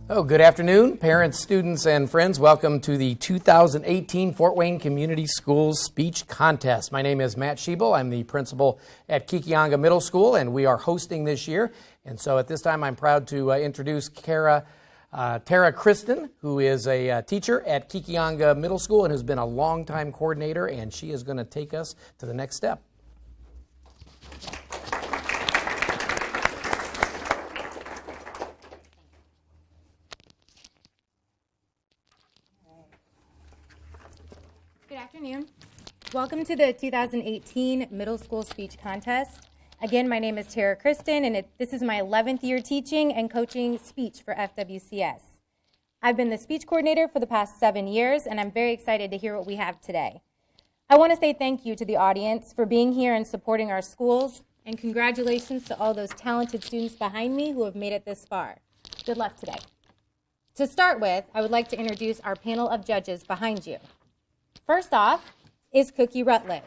Oh, good afternoon, parents, students, and friends. Welcome to the 2018 Fort Wayne Community Schools Speech Contest. My name is Matt Schiebel. I'm the principal at Kekionga Middle School, and we are hosting this year. And so at this time, I'm proud to introduce Tara Christen, who is a teacher at Kekionga Middle School and has been a longtime coordinator, and she is going to take us to the next step. Good afternoon. Welcome to the 2018 Middle School Speech Contest. Again, my name is Tara Christen, and this is my 11th year teaching and coaching speech for FWCS. I've been the speech coordinator for the past 7 years, and I'm very excited to hear what we have today. I want to say thank you to the audience for being here and supporting our schools, and congratulations to all those talented students behind me who have made it this far. Good luck today. To start with, I would like to introduce our panel of judges behind you. First off is Cookye Rutledge.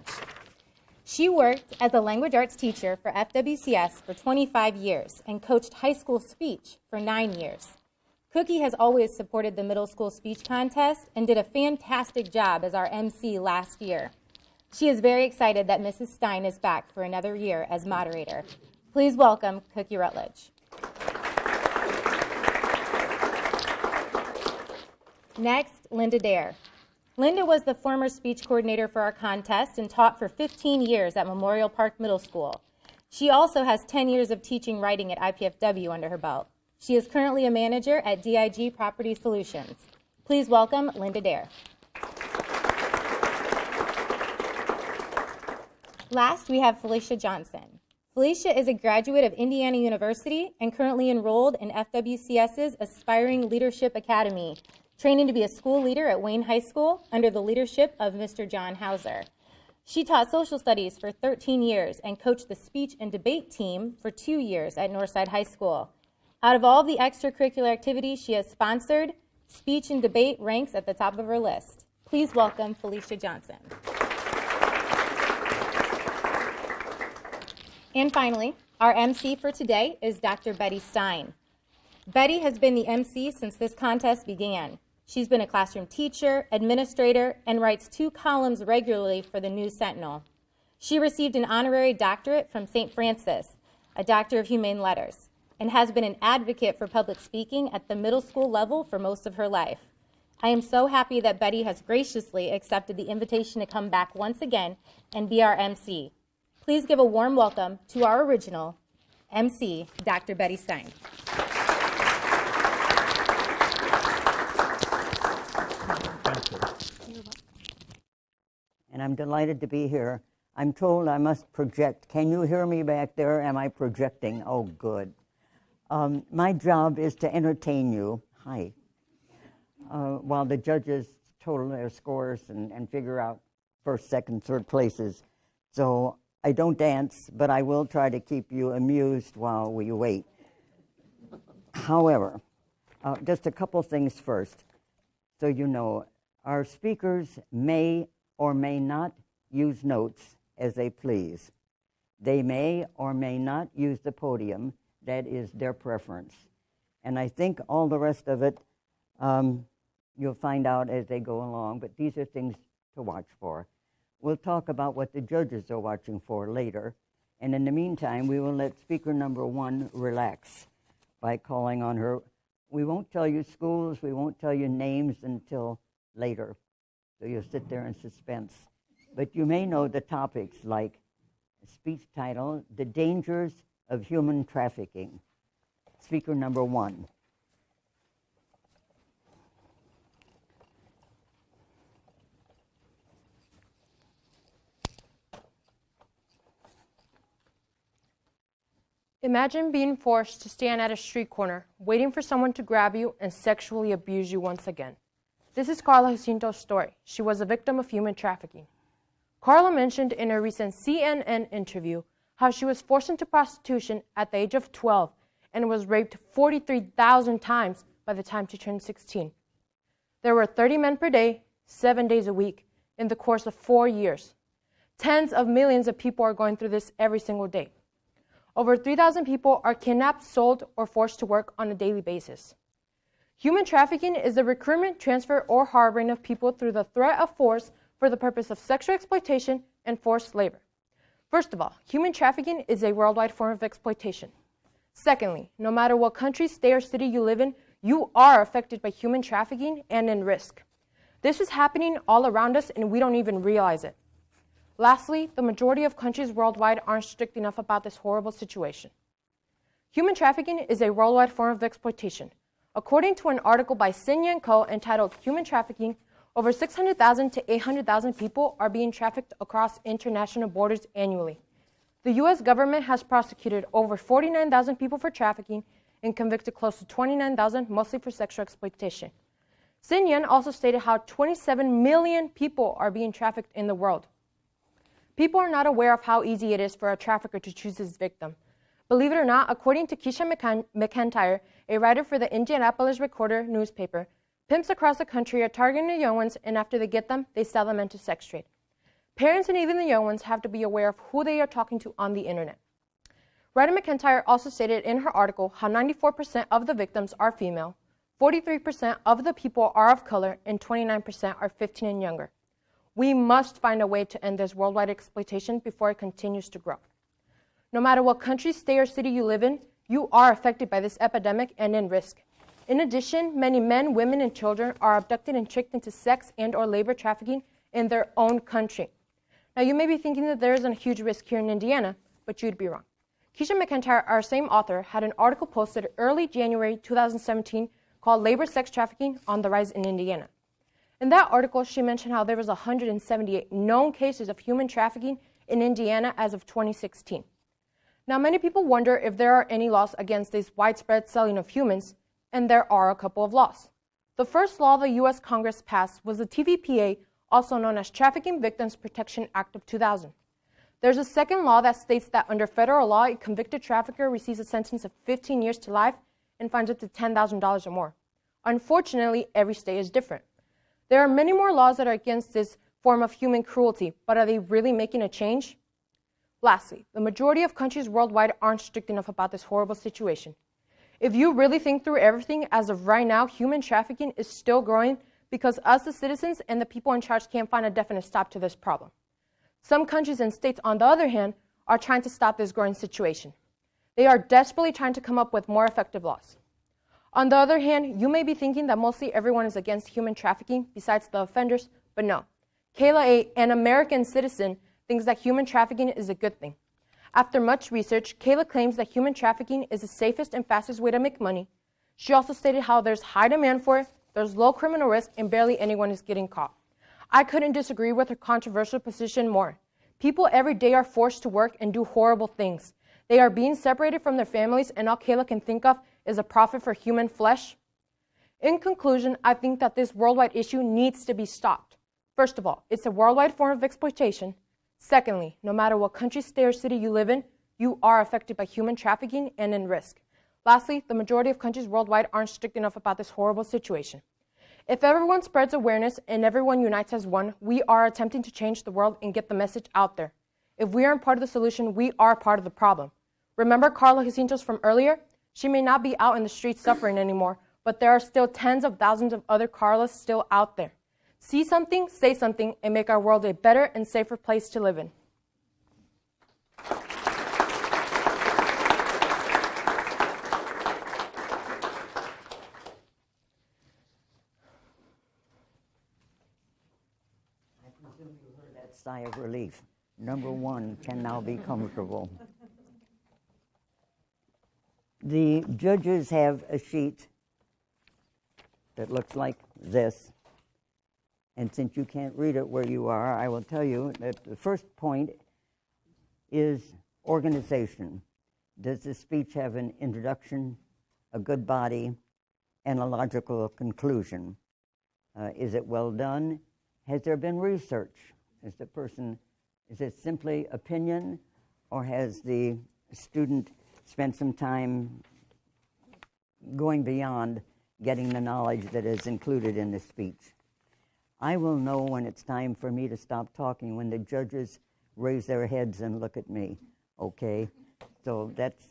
She worked as a language arts teacher for FWCS for 25 years and coached high school speech for 9 years. Cookye has always supported the middle school speech contest and did a fantastic job as our MC last year. She is very excited that Mrs. Stein is back for another year as moderator. Please welcome Cookye Rutledge. Next, Linda Doerr. Linda was the former speech coordinator for our contest and taught for 15 years at Memorial Park Middle School. She also has 10 years of teaching writing at IPFW under her belt. She is currently a manager at DIG Property Solutions. Please welcome Linda Doerr. Last, we have Felicia Johnson. Felicia is a graduate of Indiana University and currently enrolled in FWCS's Aspiring Leadership Academy, training to be a school leader at Wayne High School under the leadership of Mr. John Hauser. She taught social studies for 13 years and coached the speech and debate team for 2 years at Northside High School. Out of all of the extracurricular activities she has sponsored, speech and debate ranks at the top of her list. Please welcome Felicia Johnson. And finally, our MC for today is Dr. Betty Stein. Betty has been the MC since this contest began. She's been a classroom teacher, administrator, and writes 2 columns regularly for the News Sentinel. She received an honorary doctorate from St. Francis, a Doctor of Humane Letters, and has been an advocate for public speaking at the middle school level for most of her life. I am so happy that Betty has graciously accepted the invitation to come back once again and be our MC. Please give a warm welcome to our original MC, Dr. Betty Stein. And I'm delighted to be here. I'm told I must project. Can you hear me back there? Am I projecting? Oh, good. My job is to entertain you. Hi. While the judges total their scores and figure out first, second, third places. So I don't dance, but I will try to keep you amused while we wait. However, just a couple things first. So you know, our speakers may or may not use notes as they please. They may or may not use the podium. That is their preference. And I think all the rest of it you'll find out as they go along, but these are things to watch for. We'll talk about what the judges are watching for later, and in the meantime, we will let speaker number 1 relax by calling on her. We won't tell you schools, we won't tell you names until later. So you'll sit there in suspense. But you may know the topics like speech title, The Dangers of Human Trafficking. Speaker number 1. Imagine being forced to stand at a street corner, waiting for someone to grab you and sexually abuse you once again. This is Carla Jacinto's story. She was a victim of human trafficking. Carla mentioned in a recent CNN interview how she was forced into prostitution at the age of 12 and was raped 43,000 times by the time she turned 16. There were 30 men per day, 7 days a week, in the course of 4 years. Tens of millions of people are going through this every single day. Over 3,000 people are kidnapped, sold, or forced to work on a daily basis. Human trafficking is the recruitment, transfer, or harboring of people through the threat of force for the purpose of sexual exploitation and forced labor. First of all, human trafficking is a worldwide form of exploitation. Secondly, no matter what country, state, or city you live in, you are affected by human trafficking and in risk. This is happening all around us and we don't even realize it. Lastly, the majority of countries worldwide aren't strict enough about this horrible situation. Human trafficking is a worldwide form of exploitation. According to an article by Sin Co. entitled Human Trafficking, over 600,000 to 800,000 people are being trafficked across international borders annually. The U.S. government has prosecuted over 49,000 people for trafficking and convicted close to 29,000, mostly for sexual exploitation. Sin Yen also stated how 27 million people are being trafficked in the world. People are not aware of how easy it is for a trafficker to choose his victim. Believe it or not, according to Keisha McIntyre, a writer for the Indianapolis Recorder newspaper, pimps across the country are targeting the young ones, and after they get them, they sell them into sex trade. Parents and even the young ones have to be aware of who they are talking to on the internet. Writer McIntyre also stated in her article how 94% of the victims are female, 43% of the people are of color, and 29% are 15 and younger. We must find a way to end this worldwide exploitation before it continues to grow. No matter what country, state, or city you live in, you are affected by this epidemic and in risk. In addition, many men, women, and children are abducted and tricked into sex and or labor trafficking in their own country. Now, you may be thinking that there isn't a huge risk here in Indiana, but you'd be wrong. Keisha McIntyre, our same author, had an article posted early January 2017 called Labor Sex Trafficking on the Rise in Indiana. In that article, she mentioned how there was 178 known cases of human trafficking in Indiana as of 2016. Now, many people wonder if there are any laws against this widespread selling of humans, and there are a couple of laws. The first law the U.S. Congress passed was the TVPA, also known as Trafficking Victims Protection Act of 2000. There's a second law that states that under federal law, a convicted trafficker receives a sentence of 15 years to life and fines up to $10,000 or more. Unfortunately, every state is different. There are many more laws that are against this form of human cruelty, but are they really making a change? Lastly, the majority of countries worldwide aren't strict enough about this horrible situation. If you really think through everything, as of right now, human trafficking is still growing because us, the citizens, and the people in charge can't find a definite stop to this problem. Some countries and states, on the other hand, are trying to stop this growing situation. They are desperately trying to come up with more effective laws. On the other hand, you may be thinking that mostly everyone is against human trafficking besides the offenders, but no. Kayla A., an American citizen, thinks that human trafficking is a good thing. After much research, Kayla claims that human trafficking is the safest and fastest way to make money. She also stated how there's high demand for it, there's low criminal risk, and barely anyone is getting caught. I couldn't disagree with her controversial position more. People every day are forced to work and do horrible things. They are being separated from their families, and all Kayla can think of is a profit for human flesh. In conclusion, I think that this worldwide issue needs to be stopped. First of all, it's a worldwide form of exploitation. Secondly, no matter what country, state, or city you live in, you are affected by human trafficking and in risk. Lastly, the majority of countries worldwide aren't strict enough about this horrible situation. If everyone spreads awareness and everyone unites as one, we are attempting to change the world and get the message out there. If we aren't part of the solution, we are part of the problem. Remember Carla Jacintos from earlier? She may not be out in the streets suffering anymore, but there are still tens of thousands of other Carlas still out there. See something, say something, and make our world a better and safer place to live in. Sigh of relief. Number one can now be comfortable. The judges have a sheet that looks like this. And since you can't read it where you are, I will tell you that the first point is organization. Does the speech have an introduction, a good body, and a logical conclusion? Is it well done? Has there been research? Is it simply opinion, or has the student spent some time going beyond getting the knowledge that is included in the speech? I will know when it's time for me to stop talking when the judges raise their heads and look at me, okay? So that's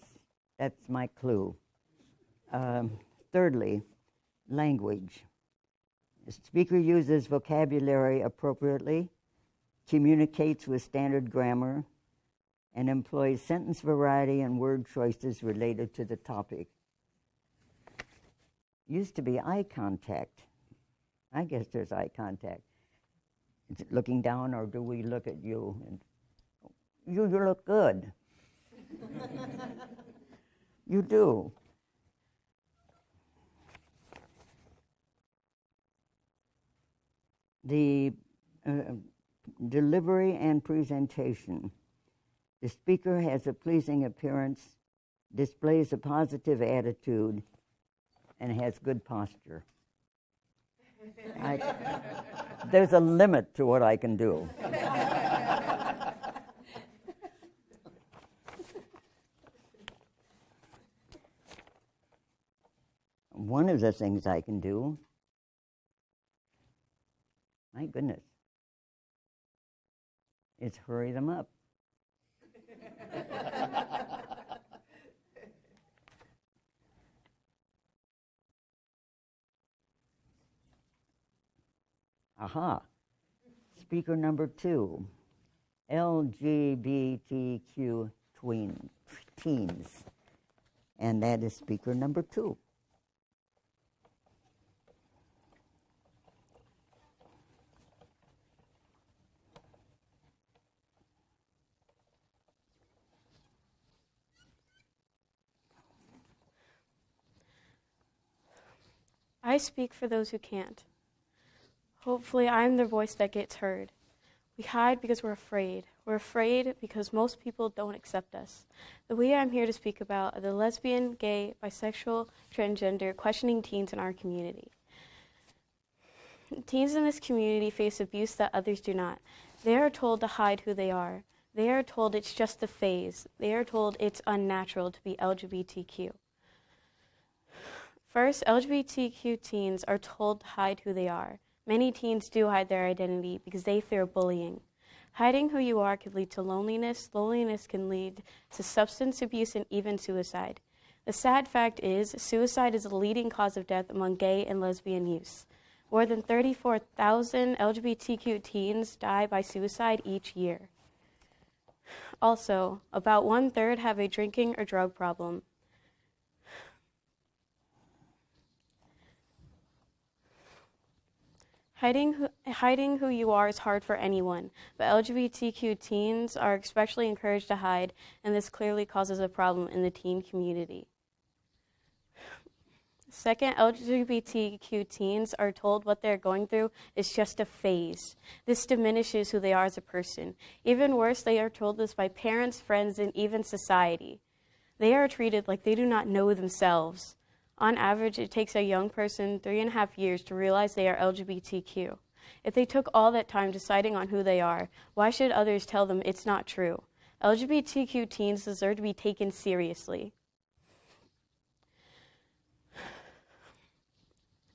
my clue. Thirdly, Language. The speaker uses vocabulary appropriately, communicates with standard grammar, and employs sentence variety and word choices related to the topic. Used to be eye contact. I guess there's eye contact. Is it looking down, or do we look at you? And you look good. You do. The delivery and presentation. The speaker has a pleasing appearance, displays a positive attitude, and has good posture. There's a limit to what I can do. One of the things I can do, my goodness, is hurry them up. Aha. Speaker number 2, LGBTQ teens. And that is speaker number 2. I speak for those who can't. Hopefully, I'm the voice that gets heard. We hide because we're afraid. We're afraid because most people don't accept us. The we I'm here to speak about are the lesbian, gay, bisexual, transgender, questioning teens in our community. Teens in this community face abuse that others do not. They are told to hide who they are. They are told it's just a phase. They are told it's unnatural to be LGBTQ. First, LGBTQ teens are told to hide who they are. Many teens do hide their identity because they fear bullying. Hiding who you are can lead to loneliness. Loneliness can lead to substance abuse and even suicide. The sad fact is, suicide is the leading cause of death among gay and lesbian youths. More than 34,000 LGBTQ teens die by suicide each year. Also, about 1/3 have a drinking or drug problem. Hiding who you are is hard for anyone, but LGBTQ teens are especially encouraged to hide, and this clearly causes a problem in the teen community. Second, LGBTQ teens are told what they're going through is just a phase. This diminishes who they are as a person. Even worse, they are told this by parents, friends, and even society. They are treated like they do not know themselves. On average, it takes a young person 3.5 years to realize they are LGBTQ. If they took all that time deciding on who they are, why should others tell them it's not true? LGBTQ teens deserve to be taken seriously.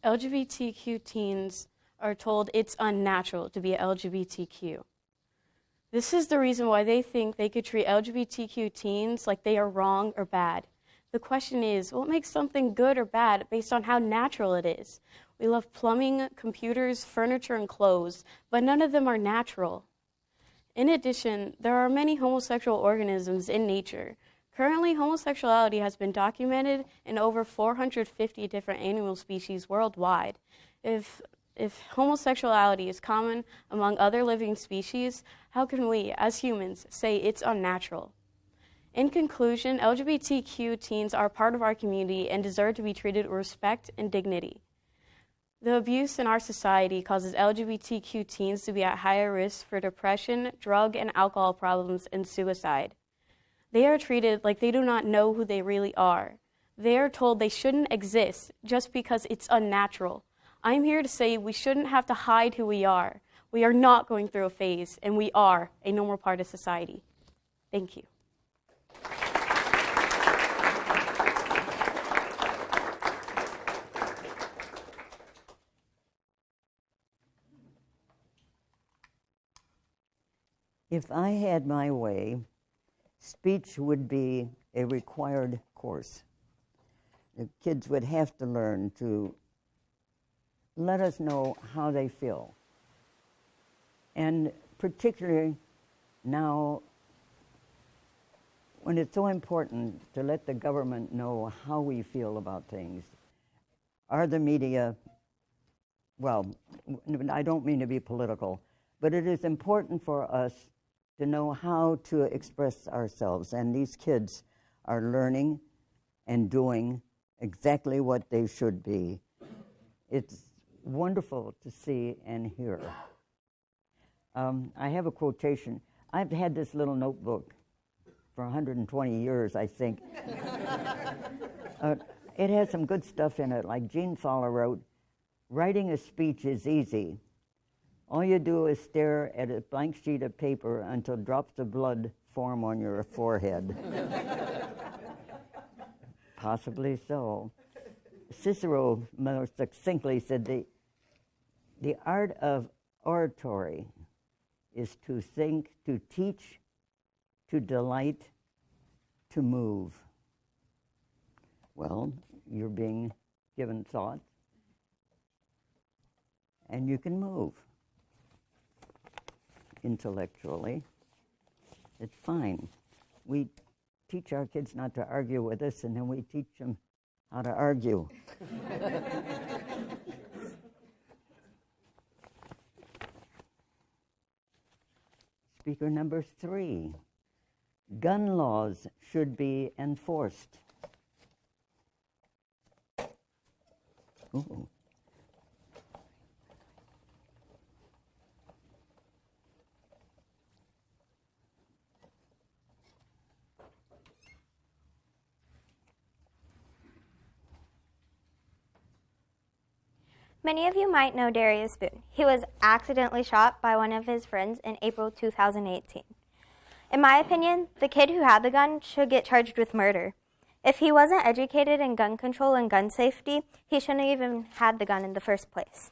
LGBTQ teens are told it's unnatural to be LGBTQ. This is the reason why they think they could treat LGBTQ teens like they are wrong or bad. The question is, what makes something good or bad based on how natural it is? We love plumbing, computers, furniture, and clothes, but none of them are natural. In addition, there are many homosexual organisms in nature. Currently, homosexuality has been documented in over 450 different animal species worldwide. If homosexuality is common among other living species, how can we, as humans, say it's unnatural? In conclusion, LGBTQ teens are part of our community and deserve to be treated with respect and dignity. The abuse in our society causes LGBTQ teens to be at higher risk for depression, drug and alcohol problems, and suicide. They are treated like they do not know who they really are. They are told they shouldn't exist just because it's unnatural. I'm here to say we shouldn't have to hide who we are. We are not going through a phase, and we are a normal part of society. Thank you. If I had my way, speech would be a required course. The kids would have to learn to let us know how they feel. And particularly now, when it's so important to let the government know how we feel about things, are the media, well, I don't mean to be political, but it is important for us to know how to express ourselves. And these kids are learning and doing exactly what they should be. It's wonderful to see and hear. I have a quotation. I've had this little notebook for 120 years, I think. It has some good stuff in it, like Gene Fowler wrote, "Writing a speech is easy. All you do is stare at a blank sheet of paper until drops of blood form on your forehead." Possibly so. Cicero more succinctly said, the art of oratory is to think, to teach, to delight, to move. Well, you're being given thought, and you can move intellectually. It's fine. We teach our kids not to argue with us, and then we teach them how to argue. Speaker number 3. Gun laws should be enforced. Ooh. Many of you might know Darius Boone. He was accidentally shot by one of his friends in April 2018. In my opinion, the kid who had the gun should get charged with murder. If he wasn't educated in gun control and gun safety, he shouldn't have even had the gun in the first place.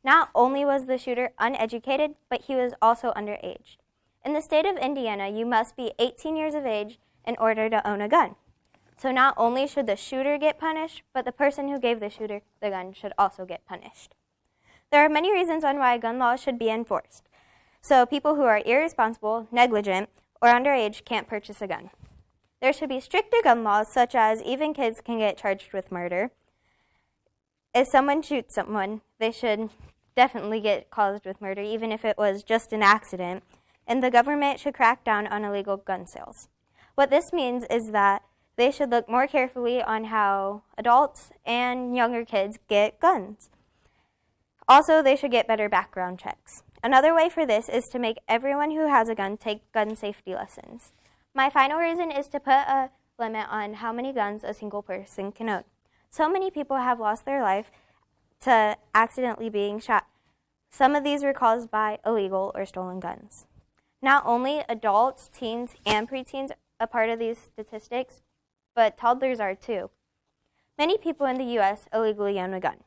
Not only was the shooter uneducated, but he was also underage. In the state of Indiana, you must be 18 years of age in order to own a gun. So not only should the shooter get punished, but the person who gave the shooter the gun should also get punished. There are many reasons on why gun laws should be enforced. So people who are irresponsible, negligent, or underage can't purchase a gun. There should be stricter gun laws, such as even kids can get charged with murder. If someone shoots someone, they should definitely get caused with murder, even if it was just an accident. And the government should crack down on illegal gun sales. What this means is that they should look more carefully on how adults and younger kids get guns. Also, they should get better background checks. Another way for this is to make everyone who has a gun take gun safety lessons. My final reason is to put a limit on how many guns a single person can own. So many people have lost their life to accidentally being shot. Some of these were caused by illegal or stolen guns. Not only adults, teens, and preteens are part of these statistics, but toddlers are too. Many people in the U.S. illegally own a gun.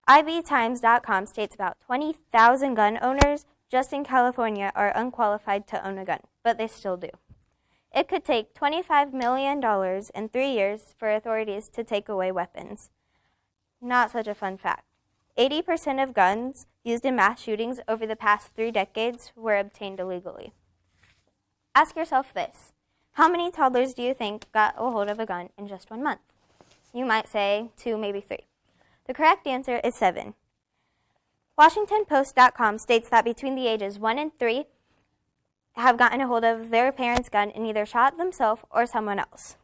IBTimes.com states about 20,000 gun owners just in California are unqualified to own a gun, but they still do. It could take $25 million in 3 years for authorities to take away weapons. Not such a fun fact. 80% of guns used in mass shootings over the past 3 decades were obtained illegally. Ask yourself this. How many toddlers do you think got a hold of a gun in just 1 month? You might say 2, maybe 3. The correct answer is 7. WashingtonPost.com states that between the ages 1 and 3 have gotten a hold of their parents' gun and either shot themselves or someone else.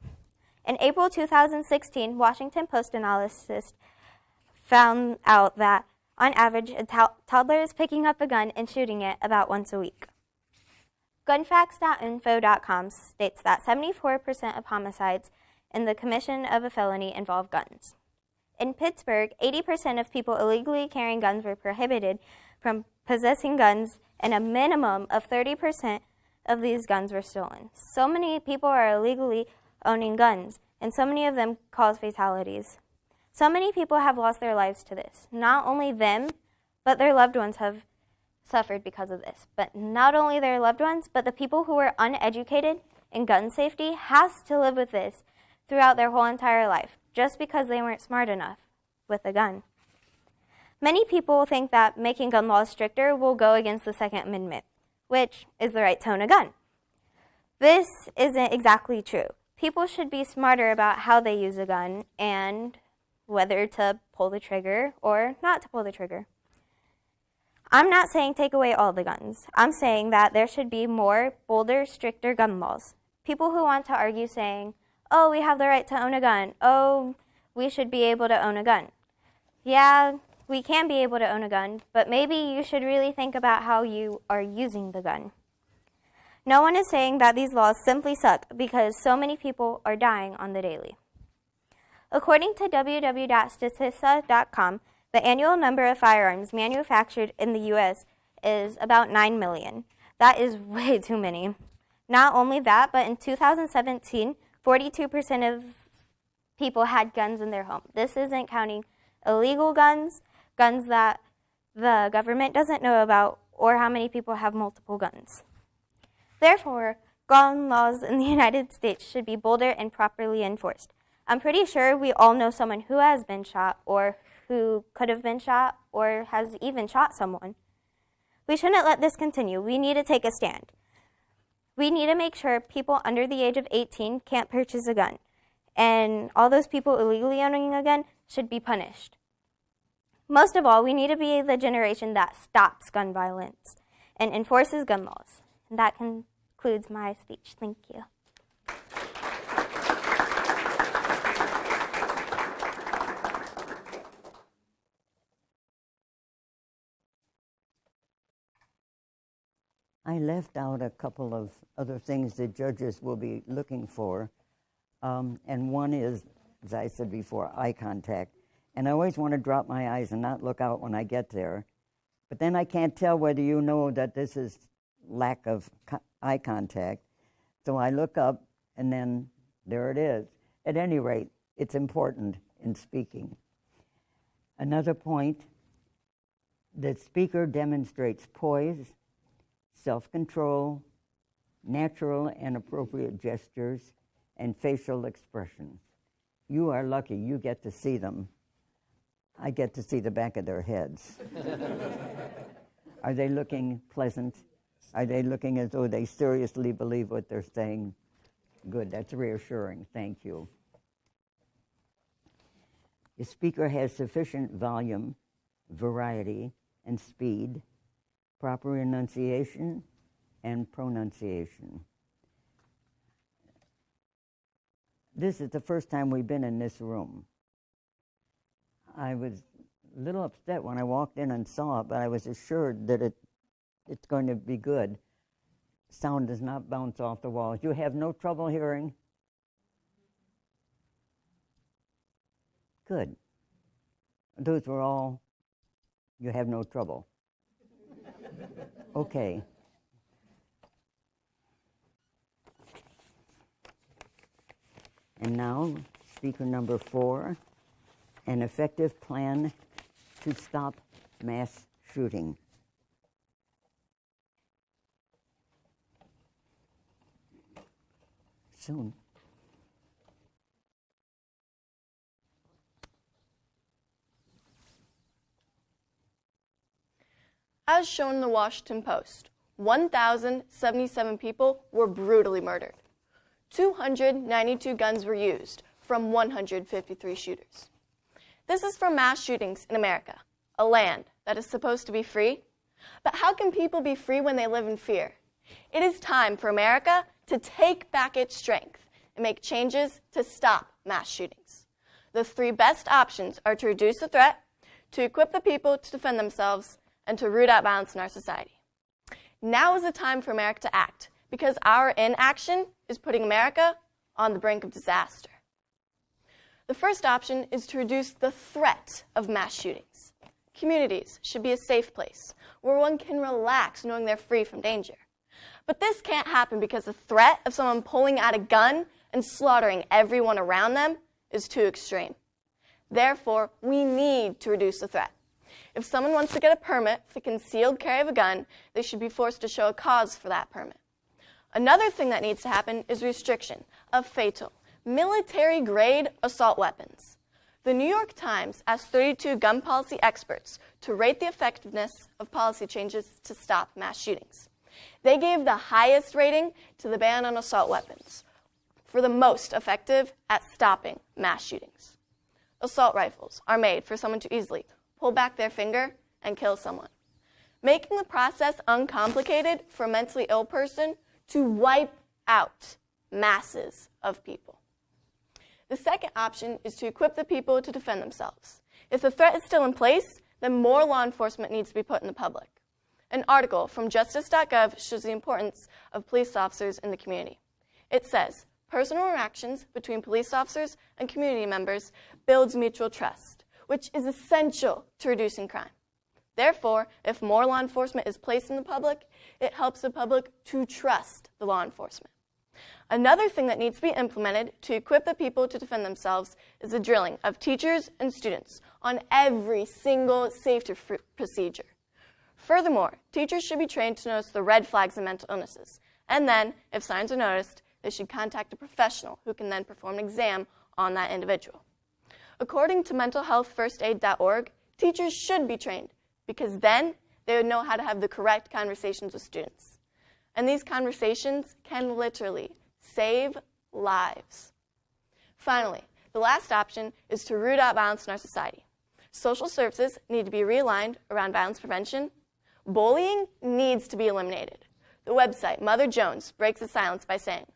In April 2016, Washington Post analysis found out that, on average, a toddler is picking up a gun and shooting it about once a week. Gunfacts.info.com states that 74% of homicides in the commission of a felony involve guns. In Pittsburgh, 80% of people illegally carrying guns were prohibited from possessing guns, and a minimum of 30% of these guns were stolen. So many people are illegally owning guns, and so many of them cause fatalities. So many people have lost their lives to this. Not only them, but their loved ones have suffered because of this. But not only their loved ones, but the people who are uneducated in gun safety has to live with this throughout their whole entire life, just because they weren't smart enough with a gun. Many people think that making gun laws stricter will go against the Second Amendment, which is the right to own a gun. This isn't exactly true. People should be smarter about how they use a gun and whether to pull the trigger or not to pull the trigger. I'm not saying take away all the guns. I'm saying that there should be more, bolder, stricter gun laws. People who want to argue saying, oh, we have the right to own a gun. Oh, we should be able to own a gun. Yeah, we can be able to own a gun, but maybe you should really think about how you are using the gun. No one is saying that these laws simply suck because so many people are dying on the daily. According to www.statista.com, the annual number of firearms manufactured in the U.S. is about 9 million. That is way too many. Not only that, but in 2017, 42% of people had guns in their home. This isn't counting illegal guns, guns that the government doesn't know about, or how many people have multiple guns. Therefore, gun laws in the United States should be bolder and properly enforced. I'm pretty sure we all know someone who has been shot, or who could have been shot, or has even shot someone. We shouldn't let this continue. We need to take a stand. We need to make sure people under the age of 18 can't purchase a gun, and all those people illegally owning a gun should be punished. Most of all, we need to be the generation that stops gun violence and enforces gun laws. And that concludes my speech. Thank you. I left out a couple of other things that judges will be looking for. And one is, as I said before, eye contact. And I always want to drop my eyes and not look out when I get there. But then I can't tell whether you know that this is lack of eye contact. So I look up, and then there it is. At any rate, it's important in speaking. Another point, the speaker demonstrates poise, self-control, natural and appropriate gestures, and facial expressions. You are lucky you get to see them. I get to see the back of their heads. Are they looking pleasant? Are they looking as though they seriously believe what they're saying? Good, that's reassuring. Thank you. The speaker has sufficient volume, variety, and speed, proper enunciation, and pronunciation. This is the first time we've been in this room. I was a little upset when I walked in and saw it, but I was assured that it's going to be good. Sound does not bounce off the walls. You have no trouble hearing? Good. Those were all, you have no trouble. Okay. And now, speaker number 4, an effective plan to stop mass shooting. Soon. As shown in the Washington Post, 1,077 people were brutally murdered. 292 guns were used from 153 shooters. This is from mass shootings in America, a land that is supposed to be free. But how can people be free when they live in fear? It is time for America to take back its strength and make changes to stop mass shootings. The 3 best options are to reduce the threat, to equip the people to defend themselves, and to root out violence in our society. Now is the time for America to act, because our inaction is putting America on the brink of disaster. The first option is to reduce the threat of mass shootings. Communities should be a safe place where one can relax knowing they're free from danger. But this can't happen because the threat of someone pulling out a gun and slaughtering everyone around them is too extreme. Therefore, we need to reduce the threat. If someone wants to get a permit for the concealed carry of a gun, they should be forced to show a cause for that permit. Another thing that needs to happen is restriction of fatal, military-grade assault weapons. The New York Times asked 32 gun policy experts to rate the effectiveness of policy changes to stop mass shootings. They gave the highest rating to the ban on assault weapons, for the most effective at stopping mass shootings. Assault rifles are made for someone to easily pull back their finger and kill someone, making the process uncomplicated for a mentally ill person to wipe out masses of people. The second option is to equip the people to defend themselves. If the threat is still in place, then more law enforcement needs to be put in the public. An article from justice.gov shows the importance of police officers in the community. It says, personal interactions between police officers and community members builds mutual trust, which is essential to reducing crime. Therefore, if more law enforcement is placed in the public, it helps the public to trust the law enforcement. Another thing that needs to be implemented to equip the people to defend themselves is the drilling of teachers and students on every single safety procedure. Furthermore, teachers should be trained to notice the red flags in mental illnesses, and then, if signs are noticed, they should contact a professional who can then perform an exam on that individual. According to mentalhealthfirstaid.org, teachers should be trained because then they would know how to have the correct conversations with students. And these conversations can literally save lives. Finally, the last option is to root out violence in our society. Social services need to be realigned around violence prevention. Bullying needs to be eliminated. The website Mother Jones breaks the silence by saying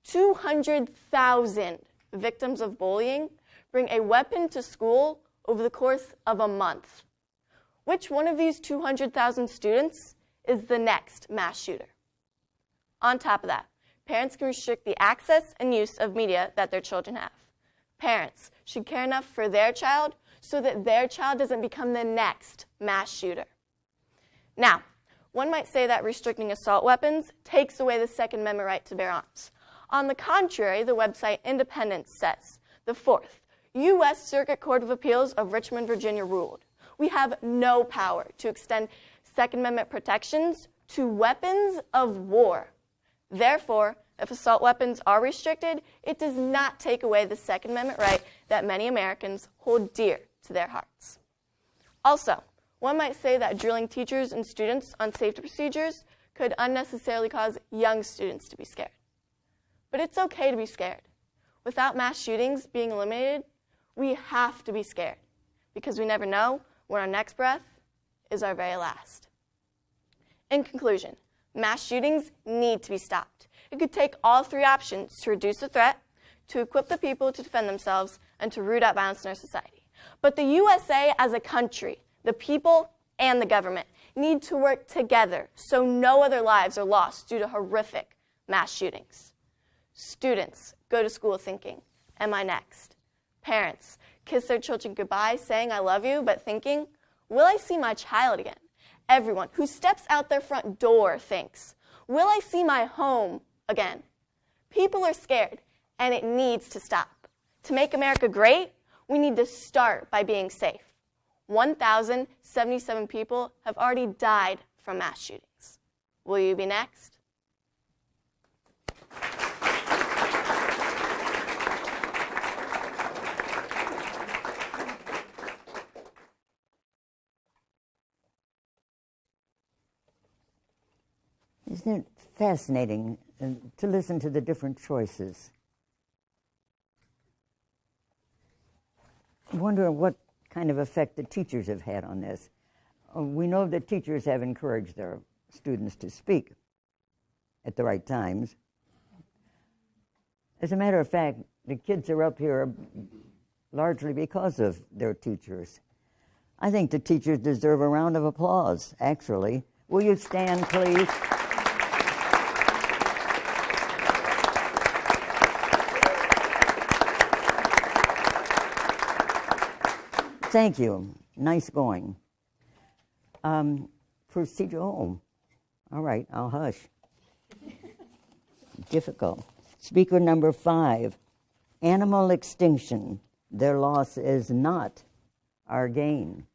200,000 victims of bullying bring a weapon to school over the course of a month. Which one of these 200,000 students is the next mass shooter? On top of that, parents can restrict the access and use of media that their children have. Parents should care enough for their child so that their child doesn't become the next mass shooter. Now, one might say that restricting assault weapons takes away the Second Amendment right to bear arms. On the contrary, the website Independence says, the Fourth U.S. Circuit Court of Appeals of Richmond, Virginia ruled, we have no power to extend Second Amendment protections to weapons of war. Therefore, if assault weapons are restricted, it does not take away the Second Amendment right that many Americans hold dear to their hearts. Also, one might say that drilling teachers and students on safety procedures could unnecessarily cause young students to be scared. But it's okay to be scared. Without mass shootings being eliminated, we have to be scared because we never know when our next breath is our very last. In conclusion, mass shootings need to be stopped. It could take all three options to reduce the threat, to equip the people to defend themselves, and to root out violence in our society. But the USA as a country, the people and the government need to work together so no other lives are lost due to horrific mass shootings. Students go to school thinking, am I next? Parents kiss their children goodbye saying I love you, but thinking, will I see my child again? Everyone who steps out their front door thinks, will I see my home again? People are scared, and it needs to stop. To make America great, we need to start by being safe. 1,077 people have already died from mass shootings. Will you be next? Isn't it fascinating to listen to the different choices? I wonder what kind of effect the teachers have had on this. We know that teachers have encouraged their students to speak at the right times. As a matter of fact, the kids are up here largely because of their teachers. I think the teachers deserve a round of applause, actually. Will you stand, please? Thank you. Nice going. First teacher, all right, I'll hush. Difficult. Speaker number 5, animal extinction. Their loss is not our gain.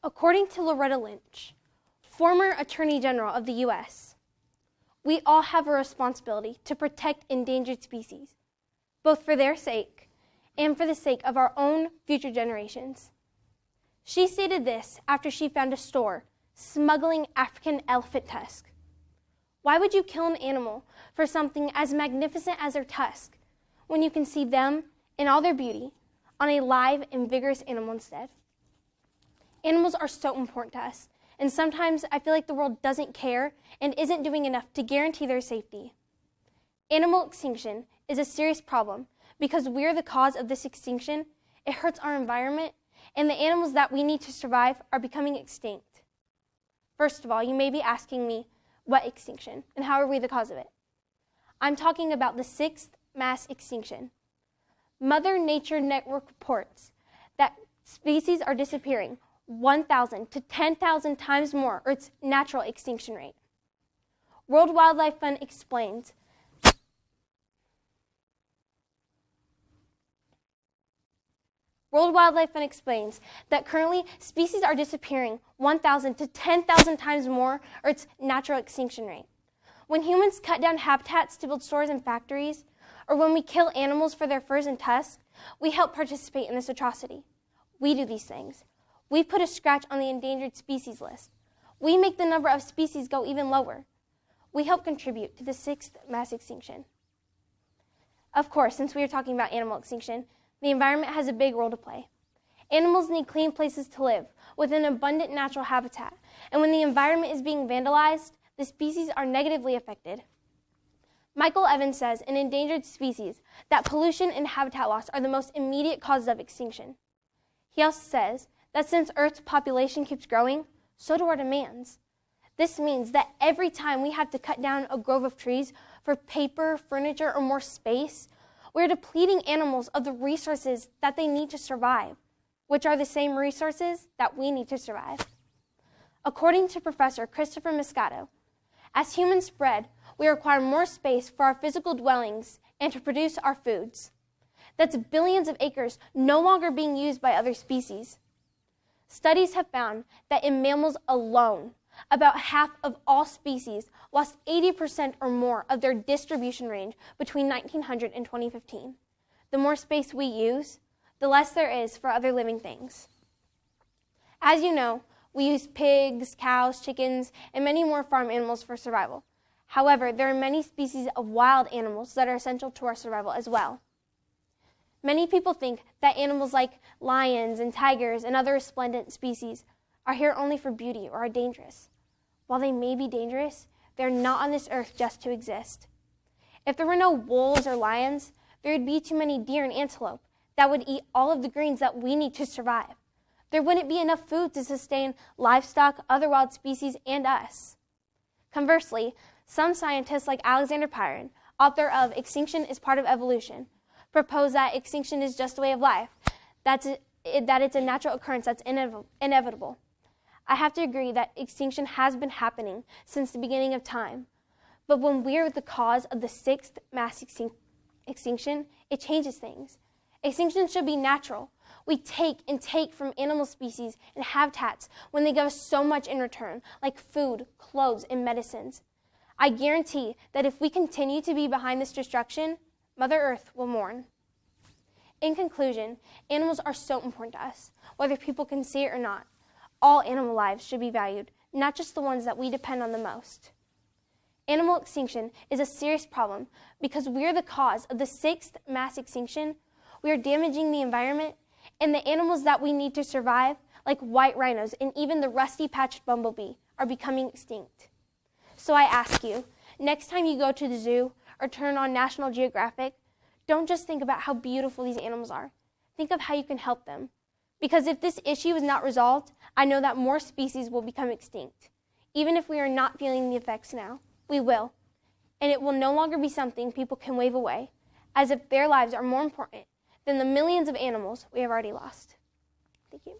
According to Loretta Lynch, former Attorney General of the U.S., we all have a responsibility to protect endangered species, both for their sake and for the sake of our own future generations. She stated this after she found a store smuggling African elephant tusk. Why would you kill an animal for something as magnificent as their tusk when you can see them in all their beauty on a live and vigorous animal instead? Animals are so important to us, and sometimes I feel like the world doesn't care and isn't doing enough to guarantee their safety. Animal extinction is a serious problem because we're the cause of this extinction. It hurts our environment, and the animals that we need to survive are becoming extinct. First of all, you may be asking me, what extinction, and how are we the cause of it? I'm talking about the 6th mass extinction. Mother Nature Network reports that species are disappearing 1,000 to 10,000 times more, or its natural extinction rate. World Wildlife Fund explains that currently species are disappearing 1,000 to 10,000 times more, or its natural extinction rate. When humans cut down habitats to build stores and factories, or when we kill animals for their furs and tusks, we help participate in this atrocity. We do these things. We put a scratch on the endangered species list. We make the number of species go even lower. We help contribute to the 6th mass extinction. Of course, since we are talking about animal extinction, the environment has a big role to play. Animals need clean places to live with an abundant natural habitat, and when the environment is being vandalized, the species are negatively affected. Michael Evans says in Endangered Species that pollution and habitat loss are the most immediate causes of extinction. He also says that since Earth's population keeps growing, so do our demands. This means that every time we have to cut down a grove of trees for paper, furniture, or more space, we're depleting animals of the resources that they need to survive, which are the same resources that we need to survive. According to Professor Christopher Moscato, as humans spread, we require more space for our physical dwellings and to produce our foods. That's billions of acres no longer being used by other species. Studies have found that in mammals alone, about half of all species lost 80% or more of their distribution range between 1900 and 2015. The more space we use, the less there is for other living things. As you know, we use pigs, cows, chickens, and many more farm animals for survival. However, there are many species of wild animals that are essential to our survival as well. Many people think that animals like lions and tigers and other resplendent species are here only for beauty or are dangerous. While they may be dangerous, they're not on this earth just to exist. If there were no wolves or lions, there would be too many deer and antelope that would eat all of the greens that we need to survive. There wouldn't be enough food to sustain livestock, other wild species, and us. Conversely, some scientists like Alexander Pyron, author of Extinction is Part of Evolution, propose that extinction is just a way of life, that it's a natural occurrence that's inevitable. I have to agree that extinction has been happening since the beginning of time, but when we're the cause of the 6th mass extinction, it changes things. Extinction should be natural. We take from animal species and habitats when they give us so much in return, like food, clothes, and medicines. I guarantee that if we continue to be behind this destruction, Mother Earth will mourn. In conclusion, animals are so important to us, whether people can see it or not. All animal lives should be valued, not just the ones that we depend on the most. Animal extinction is a serious problem because we're the cause of the 6th mass extinction. We are damaging the environment, and the animals that we need to survive, like white rhinos and even the rusty-patched bumblebee, are becoming extinct. So I ask you, next time you go to the zoo or turn on National Geographic, don't just think about how beautiful these animals are. Think of how you can help them. Because if this issue is not resolved, I know that more species will become extinct. Even if we are not feeling the effects now, we will. And it will no longer be something people can wave away, as if their lives are more important than the millions of animals we have already lost. Thank you.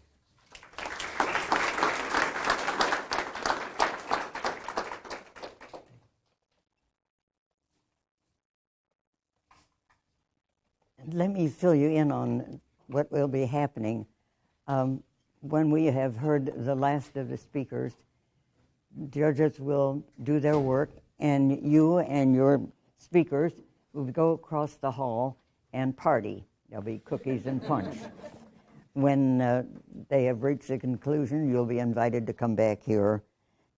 Let me fill you in on what will be happening. When we have heard the last of the speakers, judges will do their work, and you and your speakers will go across the hall and party. There'll be cookies and punch. When they have reached a conclusion, you'll be invited to come back here,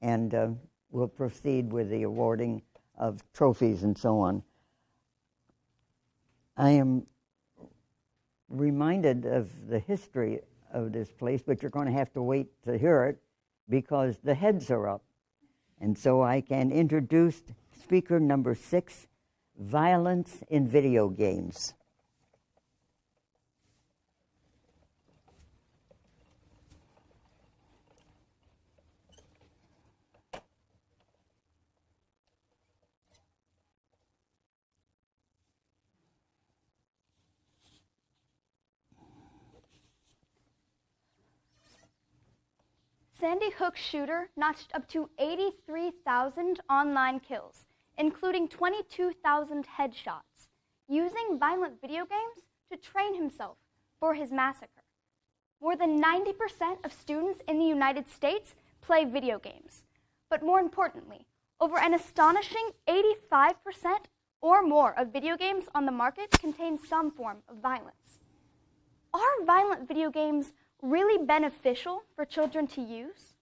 and we'll proceed with the awarding of trophies and so on. I am reminded of the history of this place, but you're going to have to wait to hear it because the heads are up. And so I can introduce speaker number 6, Violence in Video Games. Sandy Hook shooter notched up to 83,000 online kills, including 22,000 headshots, using violent video games to train himself for his massacre. More than 90% of students in the United States play video games, but more importantly, over an astonishing 85% or more of video games on the market contain some form of violence. Are violent video games really beneficial for children to use?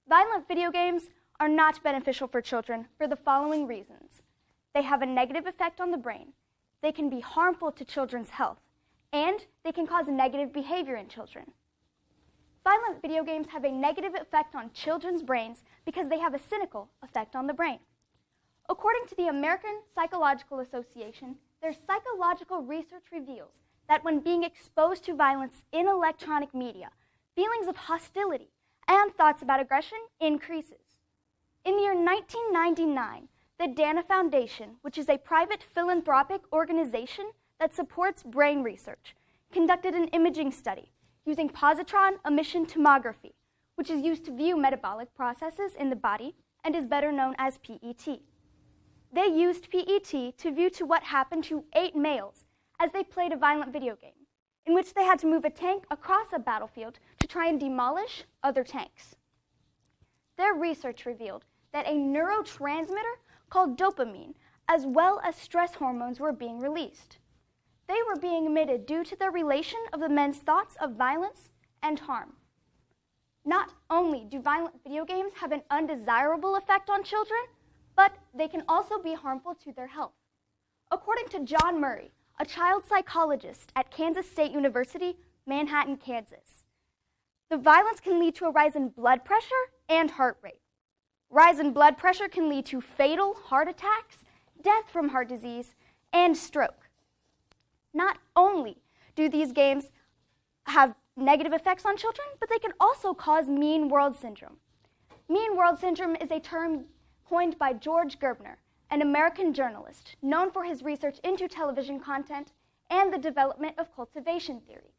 Violent video games are not beneficial for children for the following reasons. They have a negative effect on the brain, they can be harmful to children's health, and they can cause negative behavior in children. Violent video games have a negative effect on children's brains because they have a cynical effect on the brain. According to the American Psychological Association, their psychological research reveals that when being exposed to violence in electronic media, feelings of hostility and thoughts about aggression increases. In the year 1999, the Dana Foundation, which is a private philanthropic organization that supports brain research, conducted an imaging study using positron emission tomography, which is used to view metabolic processes in the body and is better known as PET. They used PET to view to what happened to 8 males as they played a violent video game, in which they had to move a tank across a battlefield to try and demolish other tanks. Their research revealed that a neurotransmitter called dopamine, as well as stress hormones, were being released. They were being emitted due to the relation of the men's thoughts of violence and harm. Not only do violent video games have an undesirable effect on children, but they can also be harmful to their health. According to John Murray, a child psychologist at Kansas State University, Manhattan, Kansas, the violence can lead to a rise in blood pressure and heart rate. Rise in blood pressure can lead to fatal heart attacks, death from heart disease, and stroke. Not only do these games have negative effects on children, but they can also cause mean world syndrome. Mean world syndrome is a term coined by George Gerbner, an American journalist known for his research into television content and the development of cultivation theory.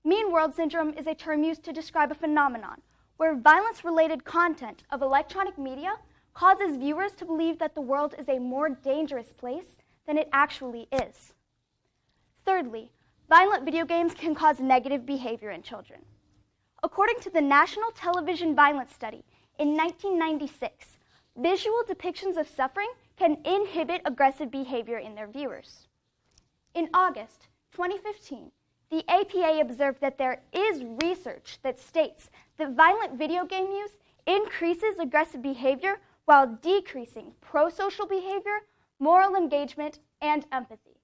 Mean world syndrome is a term used to describe a phenomenon where violence-related content of electronic media causes viewers to believe that the world is a more dangerous place than it actually is. Thirdly, violent video games can cause negative behavior in children. According to the National Television Violence Study in 1996, visual depictions of suffering can inhibit aggressive behavior in their viewers. In August 2015, the APA observed that there is research that states that violent video game use increases aggressive behavior while decreasing pro-social behavior, moral engagement, and empathy.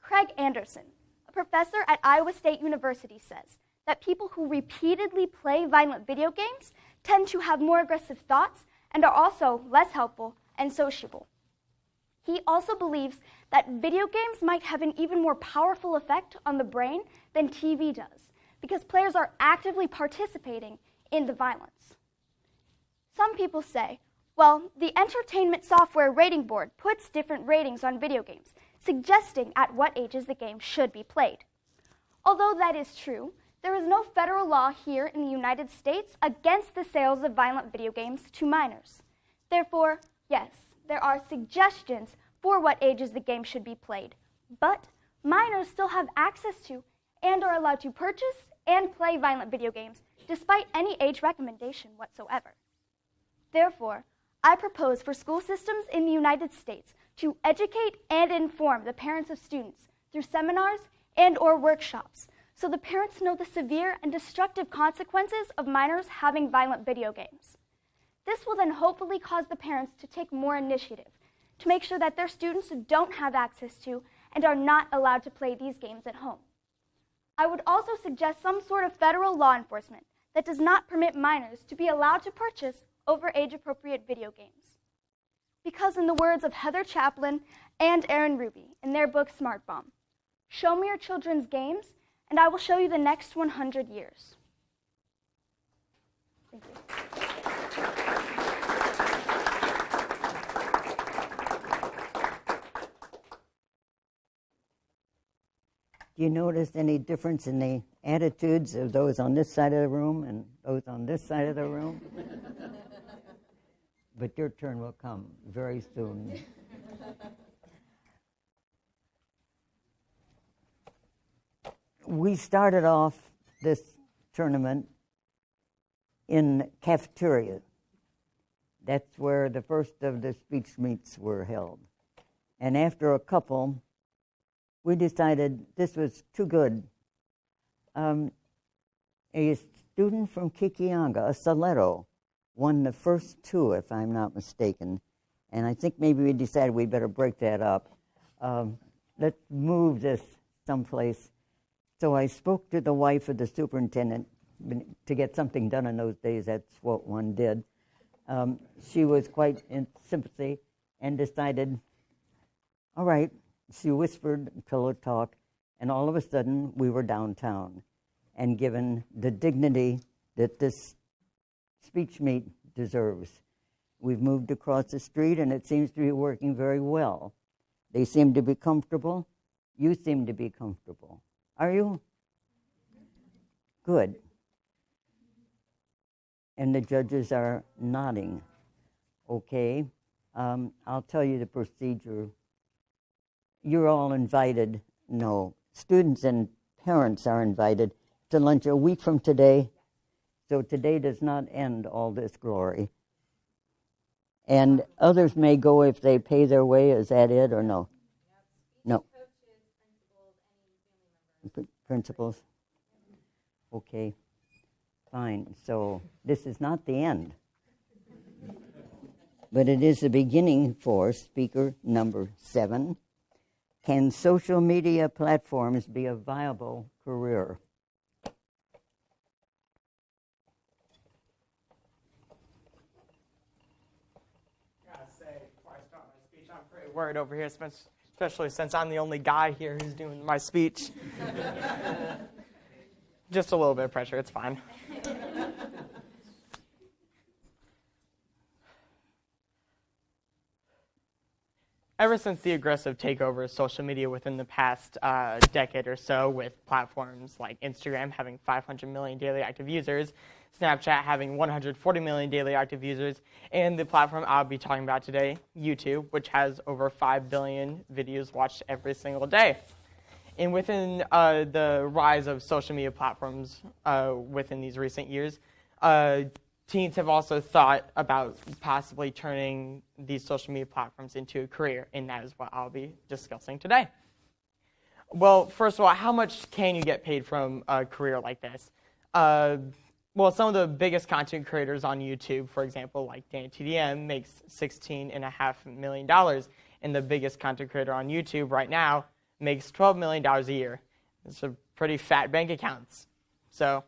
Craig Anderson, a professor at Iowa State University, says that people who repeatedly play violent video games tend to have more aggressive thoughts and are also less helpful and sociable. He also believes that video games might have an even more powerful effect on the brain than TV does, because players are actively participating in the violence. Some people say, well, the Entertainment Software Rating Board puts different ratings on video games, suggesting at what ages the game should be played. Although that is true, there is no federal law here in the United States against the sales of violent video games to minors. Therefore, yes, there are suggestions for what ages the game should be played, but minors still have access to and are allowed to purchase and play violent video games despite any age recommendation whatsoever. Therefore, I propose for school systems in the United States to educate and inform the parents of students through seminars and/or workshops so the parents know the severe and destructive consequences of minors having violent video games. This will then hopefully cause the parents to take more initiative to make sure that their students don't have access to and are not allowed to play these games at home. I would also suggest some sort of federal law enforcement that does not permit minors to be allowed to purchase over age-appropriate video games. Because in the words of Heather Chaplin and Aaron Ruby in their book Smart Bomb, show me your children's games and I will show you the next 100 years. Thank you. Do you notice any difference in the attitudes of those on this side of the room and those on this side of the room? But your turn will come very soon. We started off this tournament in cafeteria. That's where the first of the speech meets were held. And after a couple, we decided this was too good. A student from Kekionga, a Soleto, won the first two, if I'm not mistaken. And I think maybe we decided we better break that up. Let's move this someplace. So I spoke to the wife of the superintendent to get something done in those days. That's what one did. She was quite in sympathy and decided, all right. She whispered pillow talk, and all of a sudden we were downtown and given the dignity that this speech meet deserves. We've moved across the street, and it seems to be working very well. They seem to be comfortable. You seem to be comfortable. Are you? Good. And the judges are nodding. Okay. I'll tell you the procedure. You're all invited. No. Students and parents are invited to lunch a week from today. So today does not end all this glory. And others may go if they pay their way. Is that it or no? No. Principals? Okay. Fine. So this is not the end. But it is the beginning for speaker number 7. Can social media platforms be a viable career? I gotta say, before I start my speech, I'm pretty worried over here, especially since I'm the only guy here who's doing my speech. Just a little bit of pressure, it's fine. Ever since the aggressive takeover of social media within the past decade or so, with platforms like Instagram having 500 million daily active users, Snapchat having 140 million daily active users, and the platform I'll be talking about today, YouTube, which has over 5 billion videos watched every single day. And within the rise of social media platforms within these recent years, teens have also thought about possibly turning these social media platforms into a career, and that is what I'll be discussing today. Well, first of all, how much can you get paid from a career like this? Well, some of the biggest content creators on YouTube, for example, like DanTDM, makes $16.5 million, and the biggest content creator on YouTube right now makes $12 million a year. It's a pretty fat bank accounts. So,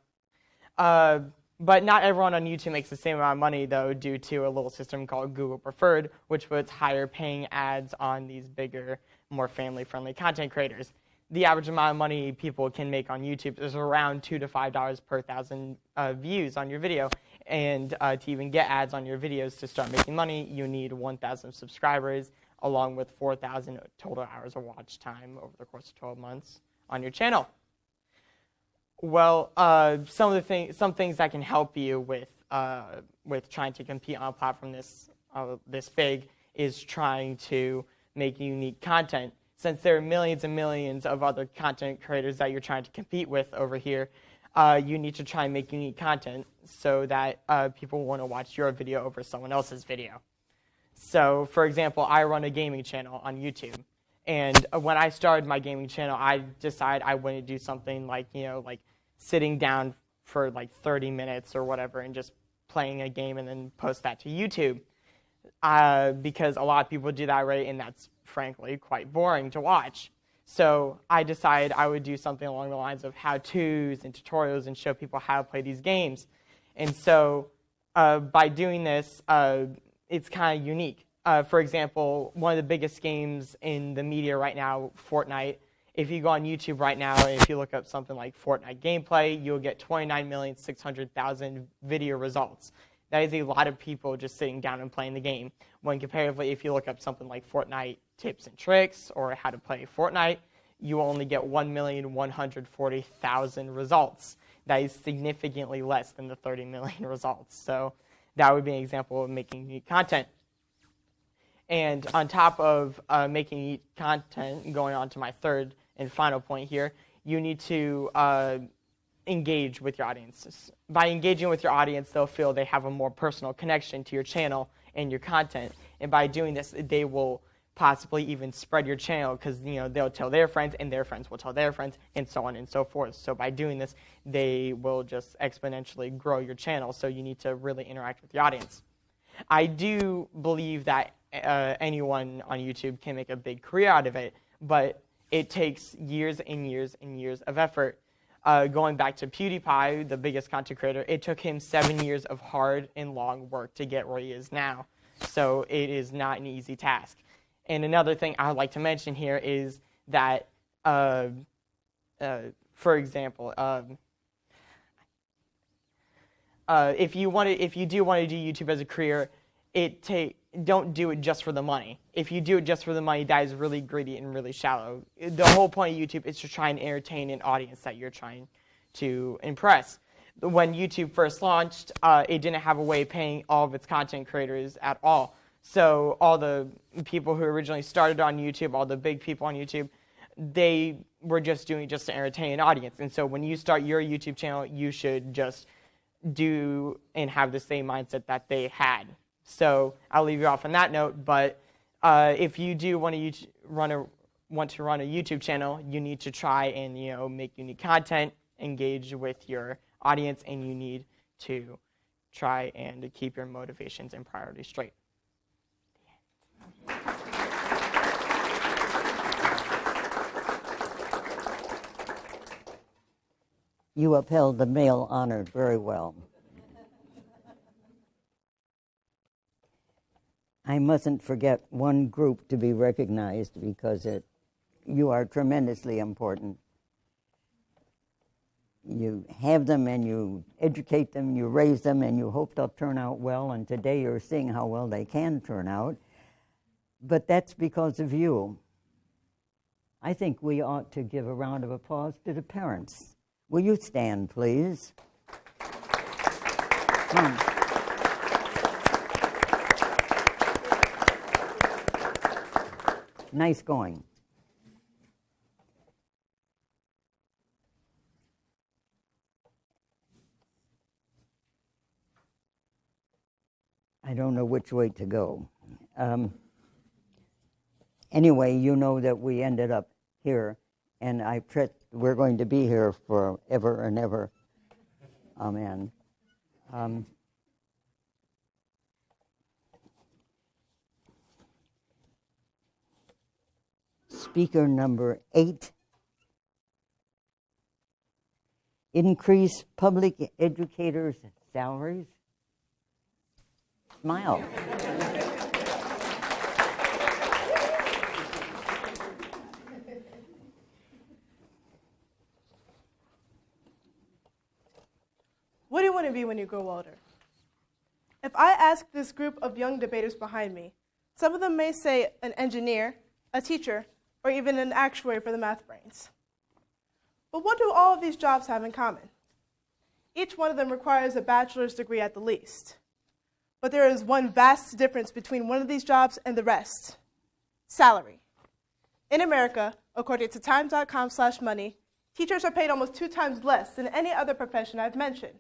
but not everyone on YouTube makes the same amount of money, though, due to a little system called Google Preferred, which puts higher paying ads on these bigger, more family-friendly content creators. The average amount of money people can make on YouTube is around $2 to $5 per 1,000 views on your video. And to even get ads on your videos to start making money, you need 1,000 subscribers, along with 4,000 total hours of watch time over the course of 12 months on your channel. Well, some things that can help you with trying to compete on a platform this big is trying to make unique content. Since there are millions and millions of other content creators that you're trying to compete with over here, you need to try and make unique content so that people want to watch your video over someone else's video. So, for example, I run a gaming channel on YouTube. And when I started my gaming channel, I decided I wouldn't do something like, like sitting down for like 30 minutes or whatever and just playing a game and then post that to YouTube. Because a lot of people do that, right? And that's, frankly, quite boring to watch. So I decided I would do something along the lines of how-tos and tutorials and show people how to play these games. And so by doing this, it's kind of unique. For example, one of the biggest games in the media right now, Fortnite, if you go on YouTube right now, and if you look up something like Fortnite gameplay, you'll get 29,600,000 video results. That is a lot of people just sitting down and playing the game. When comparatively, if you look up something like Fortnite tips and tricks or how to play Fortnite, you only get 1,140,000 results. That is significantly less than the 30 million results. So that would be an example of making unique content. And on top of making unique content, going on to my third and final point here, you need to engage with your audiences. By engaging with your audience, they'll feel they have a more personal connection to your channel and your content. And by doing this, they will possibly even spread your channel because they'll tell their friends and their friends will tell their friends and so on and so forth. So by doing this, they will just exponentially grow your channel. So you need to really interact with your audience. I do believe that anyone on YouTube can make a big career out of it, but it takes years and years and years of effort. Going back to PewDiePie, the biggest content creator, it took him 7 years of hard and long work to get where he is now. So it is not an easy task. And another thing I would like to mention here is that, for example, if you do want to do YouTube as a career, don't do it just for the money. If you do it just for the money, that is really greedy and really shallow. The whole point of YouTube is to try and entertain an audience that you're trying to impress. When YouTube first launched, it didn't have a way of paying all of its content creators at all. So all the people who originally started on YouTube, all the big people on YouTube, they were just doing it just to entertain an audience. And so when you start your YouTube channel, you should just do and have the same mindset that they had. So I'll leave you off on that note, but if you do want to run a YouTube channel, you need to try and make unique content, engage with your audience, and you need to try and keep your motivations and priorities straight. You upheld the male honor very well. I mustn't forget one group to be recognized because you are tremendously important. You have them and you educate them, you raise them, and you hope they'll turn out well, and today you're seeing how well they can turn out. But that's because of you. I think we ought to give a round of applause to the parents. Will you stand, please? Come on. Nice going. I don't know which way to go. Anyway, you know that we ended up here, and we're going to be here forever and ever. Amen. Speaker number 8. Increase public educators' salaries. Smile. What do you want to be when you grow older? If I ask this group of young debaters behind me, some of them may say an engineer, a teacher, or even an actuary for the math brains. But what do all of these jobs have in common? Each one of them requires a bachelor's degree at the least. But there is one vast difference between one of these jobs and the rest: salary. In America, according to time.com/money, Teachers are paid almost 2 times less than any other profession I've mentioned.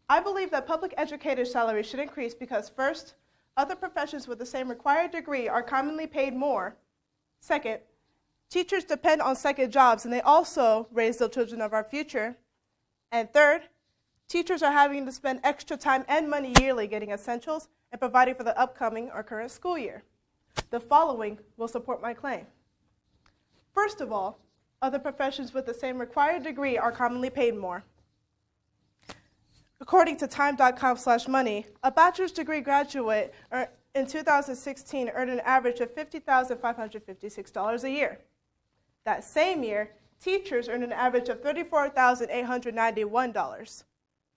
I believe that public educators' salaries should increase because, first, other professions with the same required degree are commonly paid more. Second, teachers depend on second jobs and they also raise the children of our future. And third, teachers are having to spend extra time and money yearly getting essentials and providing for the upcoming or current school year. The following will support my claim. First of all, other professions with the same required degree are commonly paid more. According to time.com/money, a bachelor's degree graduate in 2016 earned an average of $50,556 a year. That same year, teachers earned an average of $34,891,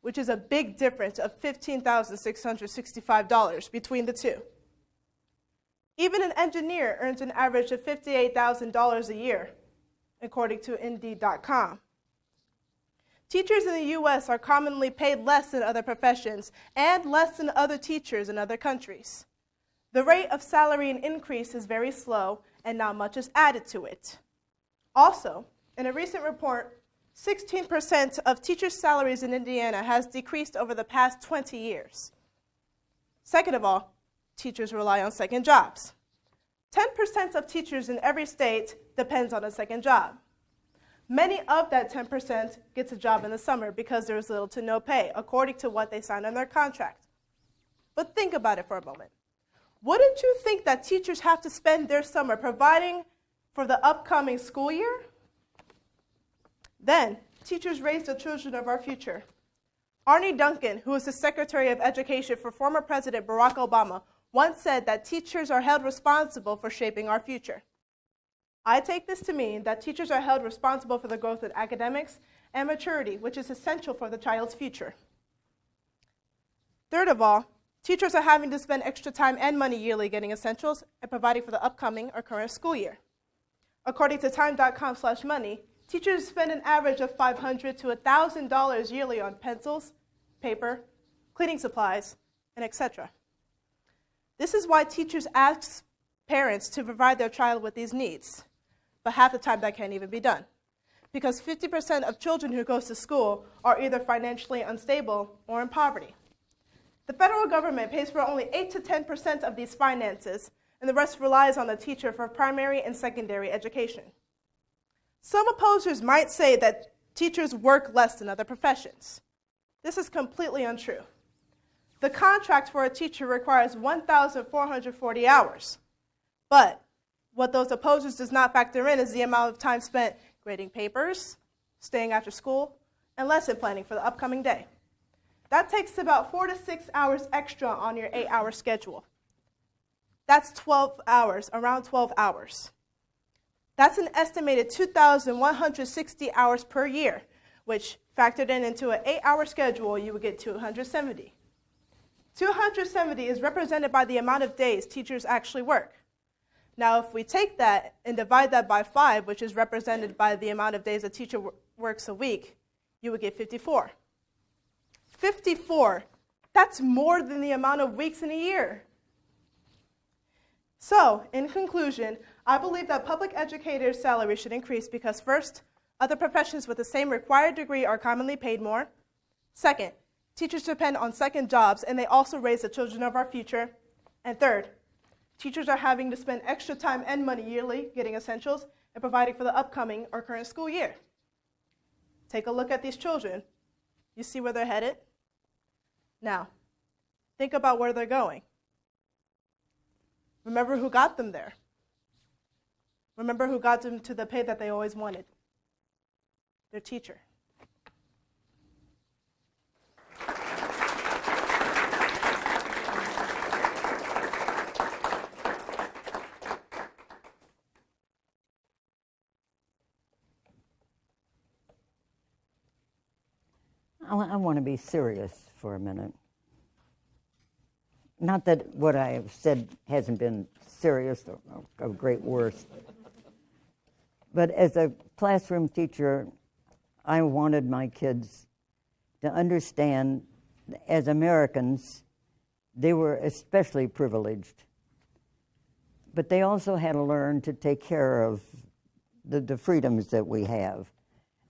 which is a big difference of $15,665 between the two. Even an engineer earns an average of $58,000 a year, according to Indeed.com. Teachers in the U.S. are commonly paid less than other professions and less than other teachers in other countries. The rate of salary increase is very slow and not much is added to it. Also, in a recent report, 16% of teachers' salaries in Indiana has decreased over the past 20 years. Second of all, teachers rely on second jobs. 10% of teachers in every state depends on a second job. Many of that 10% gets a job in the summer because there's little to no pay, according to what they signed on their contract. But think about it for a moment. Wouldn't you think that teachers have to spend their summer providing for the upcoming school year? Then, teachers raise the children of our future. Arne Duncan, who was the Secretary of Education for former President Barack Obama, once said that teachers are held responsible for shaping our future. I take this to mean that teachers are held responsible for the growth of academics and maturity, which is essential for the child's future. Third of all, teachers are having to spend extra time and money yearly getting essentials and providing for the upcoming or current school year. According to time.com/money, teachers spend an average of $500 to $1,000 yearly on pencils, paper, cleaning supplies, and etc. This is why teachers ask parents to provide their child with these needs, but half the time that can't even be done, because 50% of children who go to school are either financially unstable or in poverty. The federal government pays for only 8 to 10% of these finances, and the rest relies on the teacher for primary and secondary education. Some opposers might say that teachers work less than other professions. This is completely untrue. The contract for a teacher requires 1,440 hours. But what those opposers does not factor in is the amount of time spent grading papers, staying after school, and lesson planning for the upcoming day. That takes about 4 to 6 hours extra on your 8-hour schedule. That's 12 hours, around 12 hours. That's an estimated 2,160 hours per year, which factored into an 8-hour schedule, you would get 270. 270 is represented by the amount of days teachers actually work. Now, if we take that and divide that by 5, which is represented by the amount of days a teacher works a week, you would get 54. 54, that's more than the amount of weeks in a year. So, in conclusion, I believe that public educators' salaries should increase because, first, other professions with the same required degree are commonly paid more. Second, teachers depend on second jobs, and they also raise the children of our future. And third, teachers are having to spend extra time and money yearly getting essentials and providing for the upcoming or current school year. Take a look at these children. You see where they're headed? Now, think about where they're going. Remember who got them there. Remember who got them to the pay that they always wanted. Their teacher. I want to be serious for a minute. Not that what I have said hasn't been serious or a great worse, but as a classroom teacher, I wanted my kids to understand, as Americans, they were especially privileged, but they also had to learn to take care of the freedoms that we have.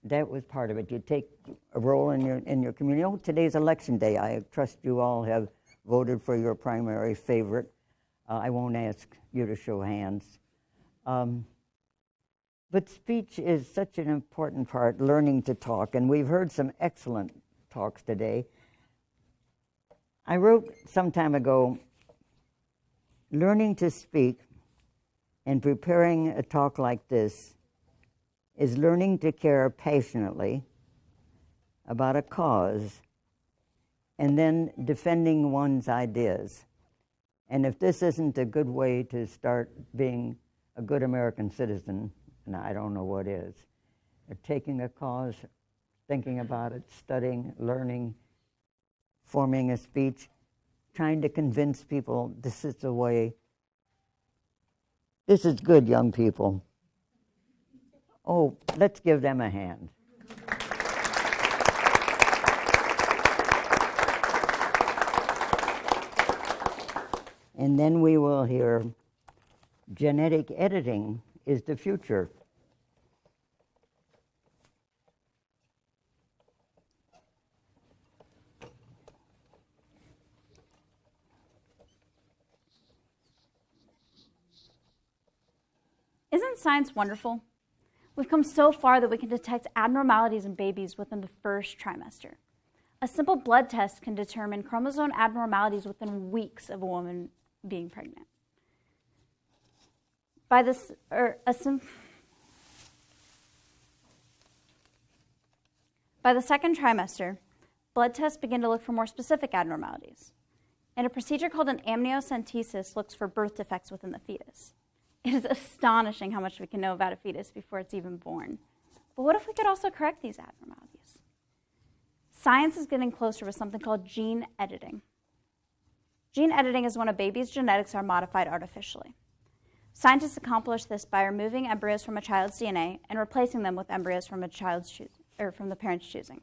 that was part of it. You take a role in your community. Oh, today's election day. I trust you all have voted for your primary favorite. I won't ask you to show hands. But speech is such an important part, learning to talk, and we've heard some excellent talks today. I wrote some time ago, learning to speak and preparing a talk like this is learning to care passionately about a cause and then defending one's ideas. And if this isn't a good way to start being a good American citizen, and I don't know what is. Taking a cause, thinking about it, studying, learning, forming a speech, trying to convince people this is the way. This is good, young people. Oh, let's give them a hand. And then we will hear genetic editing is the future. Isn't science wonderful? We've come so far that we can detect abnormalities in babies within the first trimester. A simple blood test can determine chromosome abnormalities within weeks of a woman being pregnant. By the second trimester, blood tests begin to look for more specific abnormalities. And a procedure called an amniocentesis looks for birth defects within the fetus. It is astonishing how much we can know about a fetus before it's even born. But what if we could also correct these abnormalities? Science is getting closer with something called gene editing. Gene editing is when a baby's genetics are modified artificially. Scientists accomplish this by removing embryos from a child's DNA and replacing them with embryos from from the parent's choosing.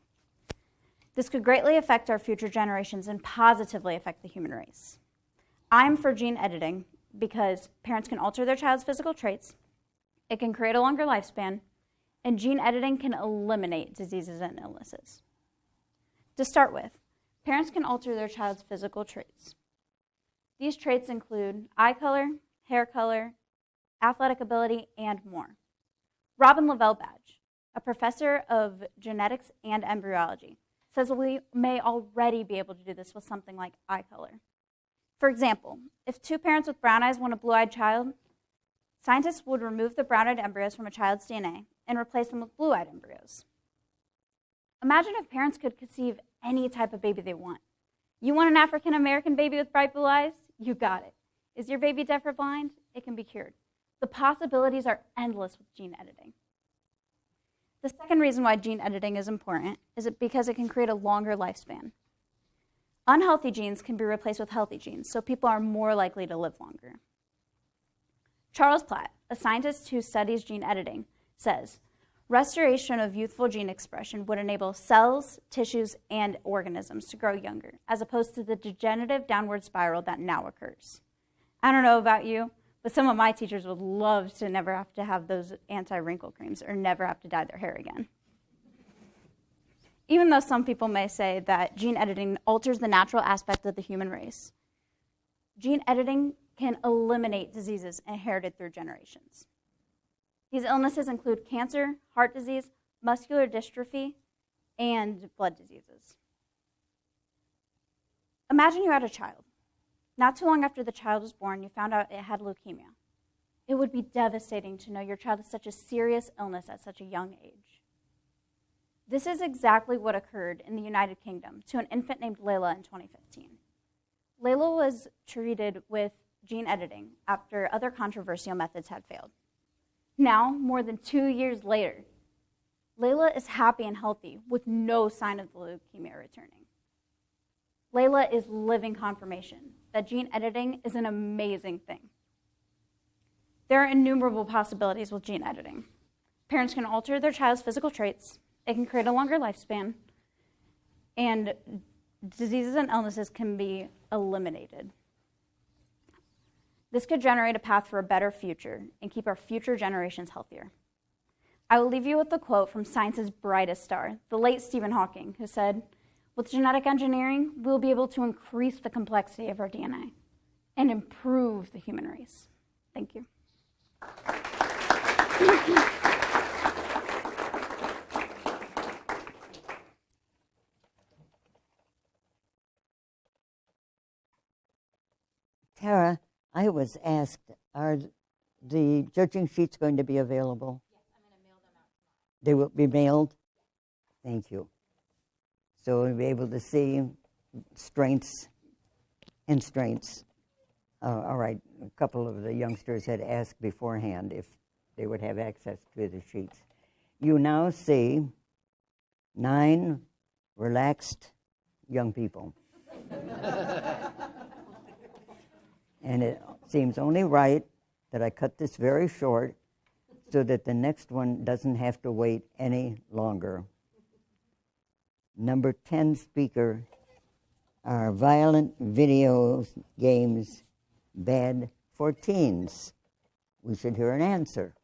This could greatly affect our future generations and positively affect the human race. I'm for gene editing because parents can alter their child's physical traits, it can create a longer lifespan, and gene editing can eliminate diseases and illnesses. To start with, parents can alter their child's physical traits. These traits include eye color, hair color, athletic ability, and more. Robin Lavelle-Badge, a professor of genetics and embryology, says we may already be able to do this with something like eye color. For example, if two parents with brown eyes want a blue-eyed child, scientists would remove the brown-eyed embryos from a child's DNA and replace them with blue-eyed embryos. Imagine if parents could conceive any type of baby they want. You want an African-American baby with bright blue eyes? You got it. Is your baby deaf or blind? It can be cured. The possibilities are endless with gene editing. The second reason why gene editing is important is because it can create a longer lifespan. Unhealthy genes can be replaced with healthy genes, so people are more likely to live longer. Charles Platt, a scientist who studies gene editing, says, restoration of youthful gene expression would enable cells, tissues, and organisms to grow younger, as opposed to the degenerative downward spiral that now occurs. I don't know about you, but some of my teachers would love to never have to have those anti-wrinkle creams or never have to dye their hair again. Even though some people may say that gene editing alters the natural aspect of the human race, gene editing can eliminate diseases inherited through generations. These illnesses include cancer, heart disease, muscular dystrophy, and blood diseases. Imagine you had a child. Not too long after the child was born, you found out it had leukemia. It would be devastating to know your child has such a serious illness at such a young age. This is exactly what occurred in the United Kingdom to an infant named Layla in 2015. Layla was treated with gene editing after other controversial methods had failed. Now, more than 2 years later, Layla is happy and healthy with no sign of the leukemia returning. Layla is living confirmation that gene editing is an amazing thing. There are innumerable possibilities with gene editing. Parents can alter their child's physical traits, it can create a longer lifespan, and diseases and illnesses can be eliminated. This could generate a path for a better future and keep our future generations healthier. I will leave you with a quote from science's brightest star, the late Stephen Hawking, who said, "With genetic engineering, we'll be able to increase the complexity of our DNA and improve the human race." Thank you. Tara, I was asked, are the judging sheets going to be available? Yes, I'm going to mail them out tomorrow. They will be mailed? Thank you. So we'll be able to see strengths and strengths. All right, a couple of the youngsters had asked beforehand if they would have access to the sheets. You now see 9 relaxed young people. And it seems only right that I cut this very short so that the next one doesn't have to wait any longer. Number 10 speaker are violent video games bad for teens. We should hear an answer.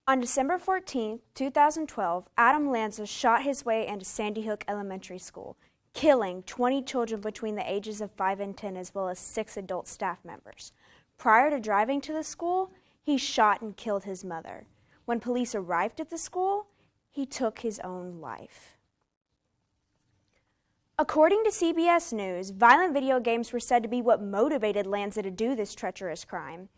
On December 14, 2012, Adam Lanza shot his way into Sandy Hook Elementary School, killing 20 children between the ages of 5 and 10, as well as 6 adult staff members. Prior to driving to the school, he shot and killed his mother. When police arrived at the school, he took his own life. According to CBS News, violent video games were said to be what motivated Lanza to do this treacherous crime.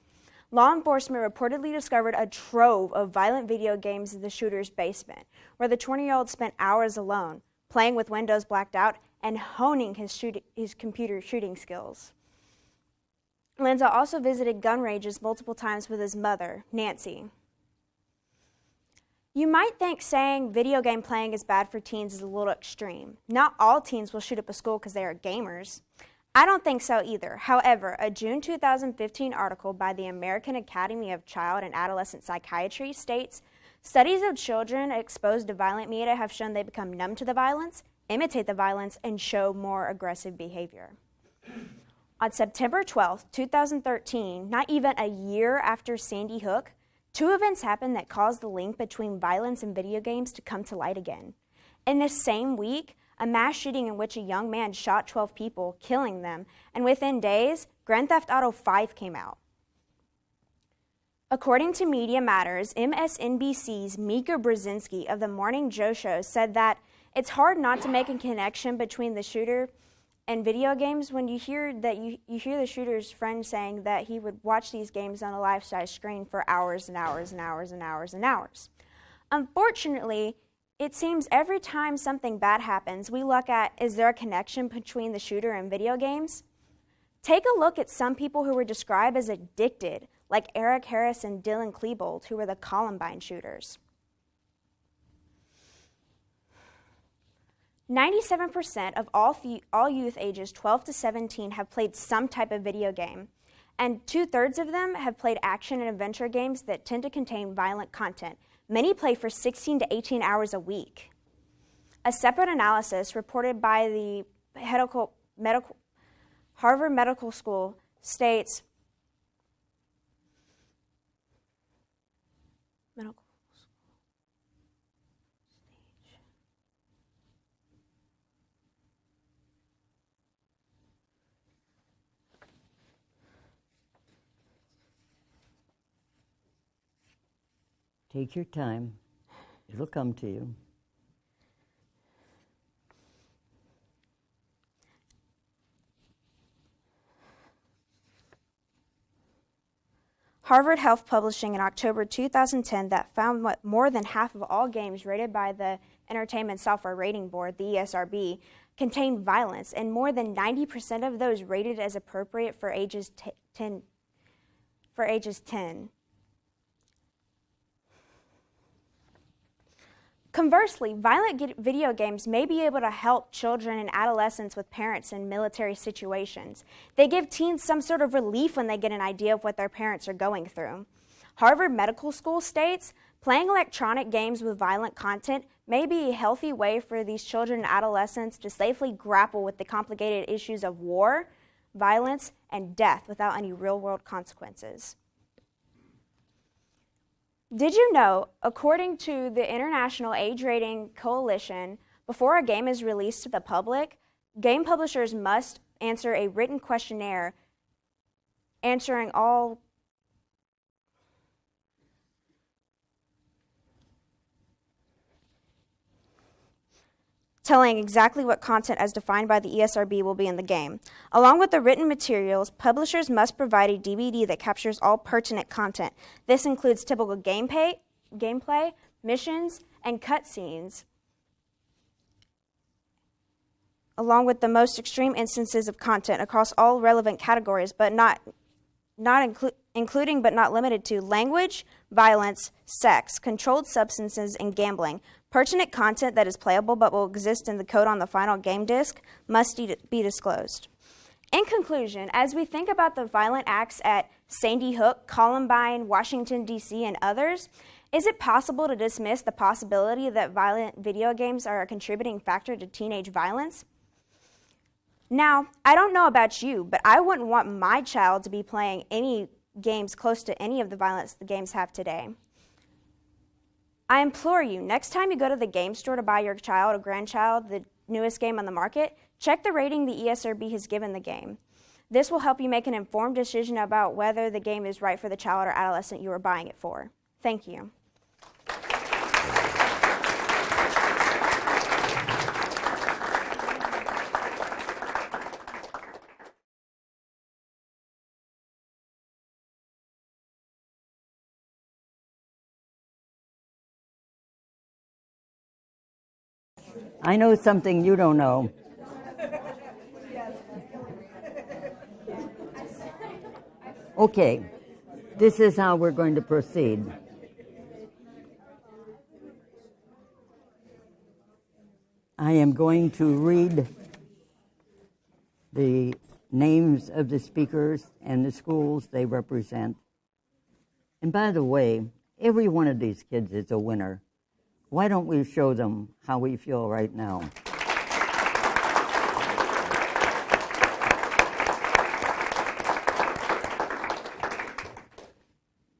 Law enforcement reportedly discovered a trove of violent video games in the shooter's basement, where the 20-year-old spent hours alone, playing with windows blacked out and honing his computer shooting skills. Lanza also visited gun ranges multiple times with his mother, Nancy. You might think saying video game playing is bad for teens is a little extreme. Not all teens will shoot up a school because they are gamers. I don't think so either. However, a June 2015 article by the American Academy of Child and Adolescent Psychiatry states, studies of children exposed to violent media have shown they become numb to the violence, imitate the violence, and show more aggressive behavior. On September 12, 2013, not even a year after Sandy Hook, 2 events happened that caused the link between violence and video games to come to light again. In the same week, a mass shooting in which a young man shot 12 people, killing them, and within days, Grand Theft Auto 5 came out. According to Media Matters, MSNBC's Mika Brzezinski of The Morning Joe Show said that it's hard not to make a connection between the shooter and video games when you hear the shooter's friend saying that he would watch these games on a life-size screen for hours and hours and hours and hours and hours. Unfortunately, it seems every time something bad happens, we look at, is there a connection between the shooter and video games? Take a look at some people who were described as addicted, like Eric Harris and Dylan Klebold, who were the Columbine shooters. 97% of all youth ages 12 to 17 have played some type of video game, and 2/3 of them have played action and adventure games that tend to contain violent content. Many play for 16 to 18 hours a week. A separate analysis reported by the Harvard Medical School states Take your time. It'll come to you. Harvard Health Publishing in October 2010 that found what more than half of all games rated by the Entertainment Software Rating Board, the ESRB, contain violence, and more than 90% of those rated as appropriate for ages 10. Conversely, violent video games may be able to help children and adolescents with parents in military situations. They give teens some sort of relief when they get an idea of what their parents are going through. Harvard Medical School states, playing electronic games with violent content may be a healthy way for these children and adolescents to safely grapple with the complicated issues of war, violence, and death without any real-world consequences. Did you know, according to the International Age Rating Coalition, before a game is released to the public, game publishers must answer a written questionnaire answering all telling exactly what content as defined by the ESRB will be in the game. Along with the written materials, publishers must provide a DVD that captures all pertinent content. This includes typical gameplay, missions, and cutscenes, along with the most extreme instances of content across all relevant categories, but including but not limited to language, violence, sex, controlled substances, and gambling. Pertinent content that is playable but will exist in the code on the final game disc must be disclosed. In conclusion, as we think about the violent acts at Sandy Hook, Columbine, Washington, D.C., and others, is it possible to dismiss the possibility that violent video games are a contributing factor to teenage violence? Now, I don't know about you, but I wouldn't want my child to be playing any games close to any of the violence the games have today. I implore you, next time you go to the game store to buy your child or grandchild the newest game on the market, check the rating the ESRB has given the game. This will help you make an informed decision about whether the game is right for the child or adolescent you are buying it for. Thank you. I know something you don't know. Okay, this is how we're going to proceed. I am going to read the names of the speakers and the schools they represent. And by the way, every one of these kids is a winner. Why don't we show them how we feel right now?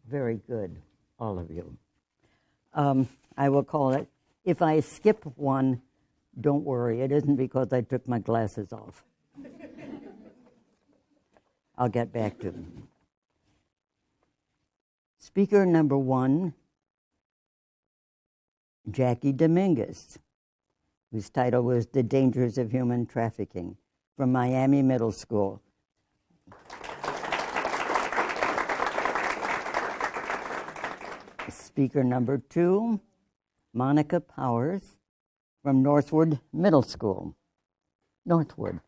Very good, all of you. I will call it, if I skip one, don't worry, it isn't because I took my glasses off. I'll get back to them. Speaker number 1, Jackie Dominguez, whose title was The Dangers of Human Trafficking, from Miami Middle School. Speaker number 2, Monica Powers, from Northwood Middle School. Northwood.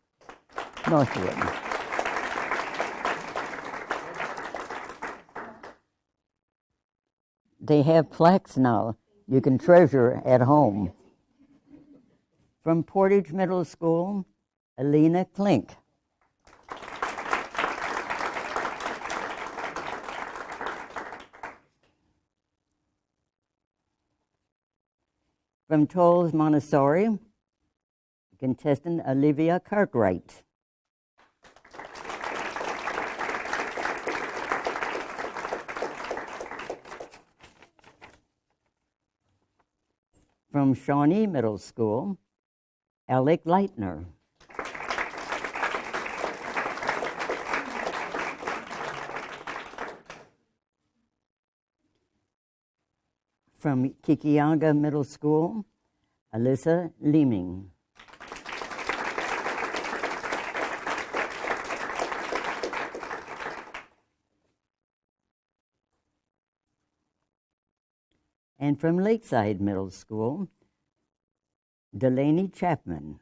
They have plaques now you can treasure at home. From Portage Middle School, Aleena Klink. From Toll's Montessori, contestant Olivia Cartwright. From Shawnee Middle School, Alec Lightener. From Kekionga Middle School, Alyssa Leaming. And from Lakeside Middle School, Delaney Chapman.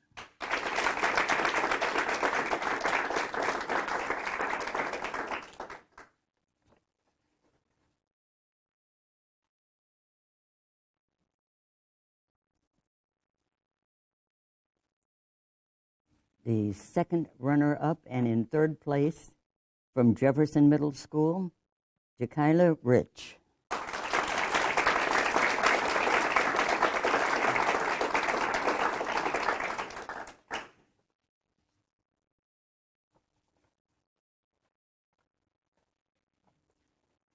The second runner-up and in third place from Jefferson Middle School, Jakayla Rich.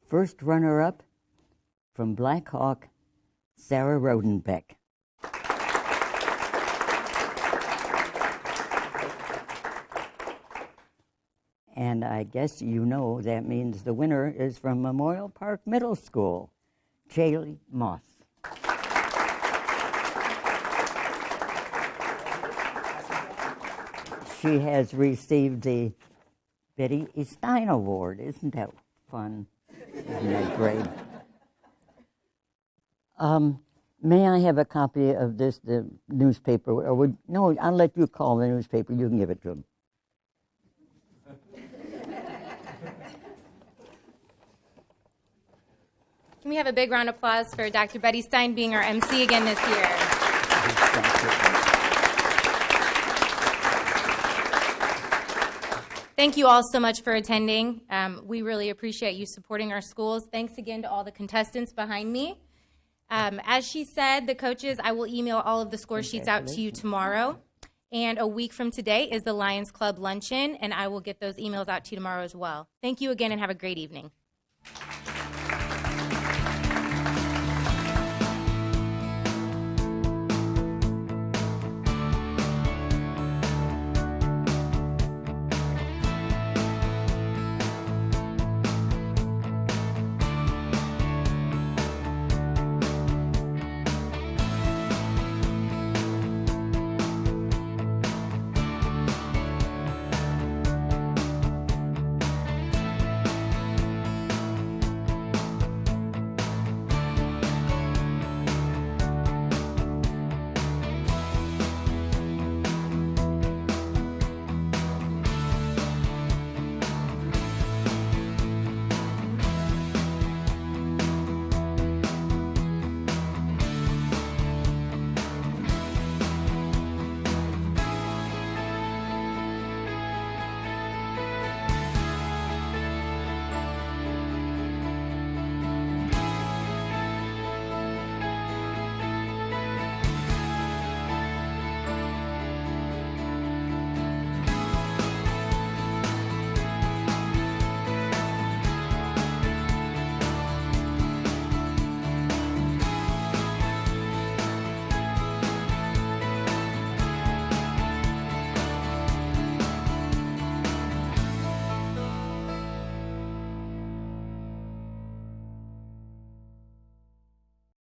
First runner-up from Blackhawk, Sarah Rodenbeck. And I guess you know that means the winner is from Memorial Park Middle School, Chali Moss. She has received the Betty Stein Award. Isn't that fun? Isn't that great? May I have a copy of this, the newspaper? Or no, I'll let you call the newspaper. You can give it to them. Can we have a big round of applause for Dr. Betty Stein being our MC again this year? Thank you all so much for attending. We really appreciate you supporting our schools. Thanks again to all the contestants behind me. As she said, the coaches, I will email all of the score sheets out to you tomorrow. And a week from today is the Lions Club Luncheon, and I will get those emails out to you tomorrow as well. Thank you again and have a great evening.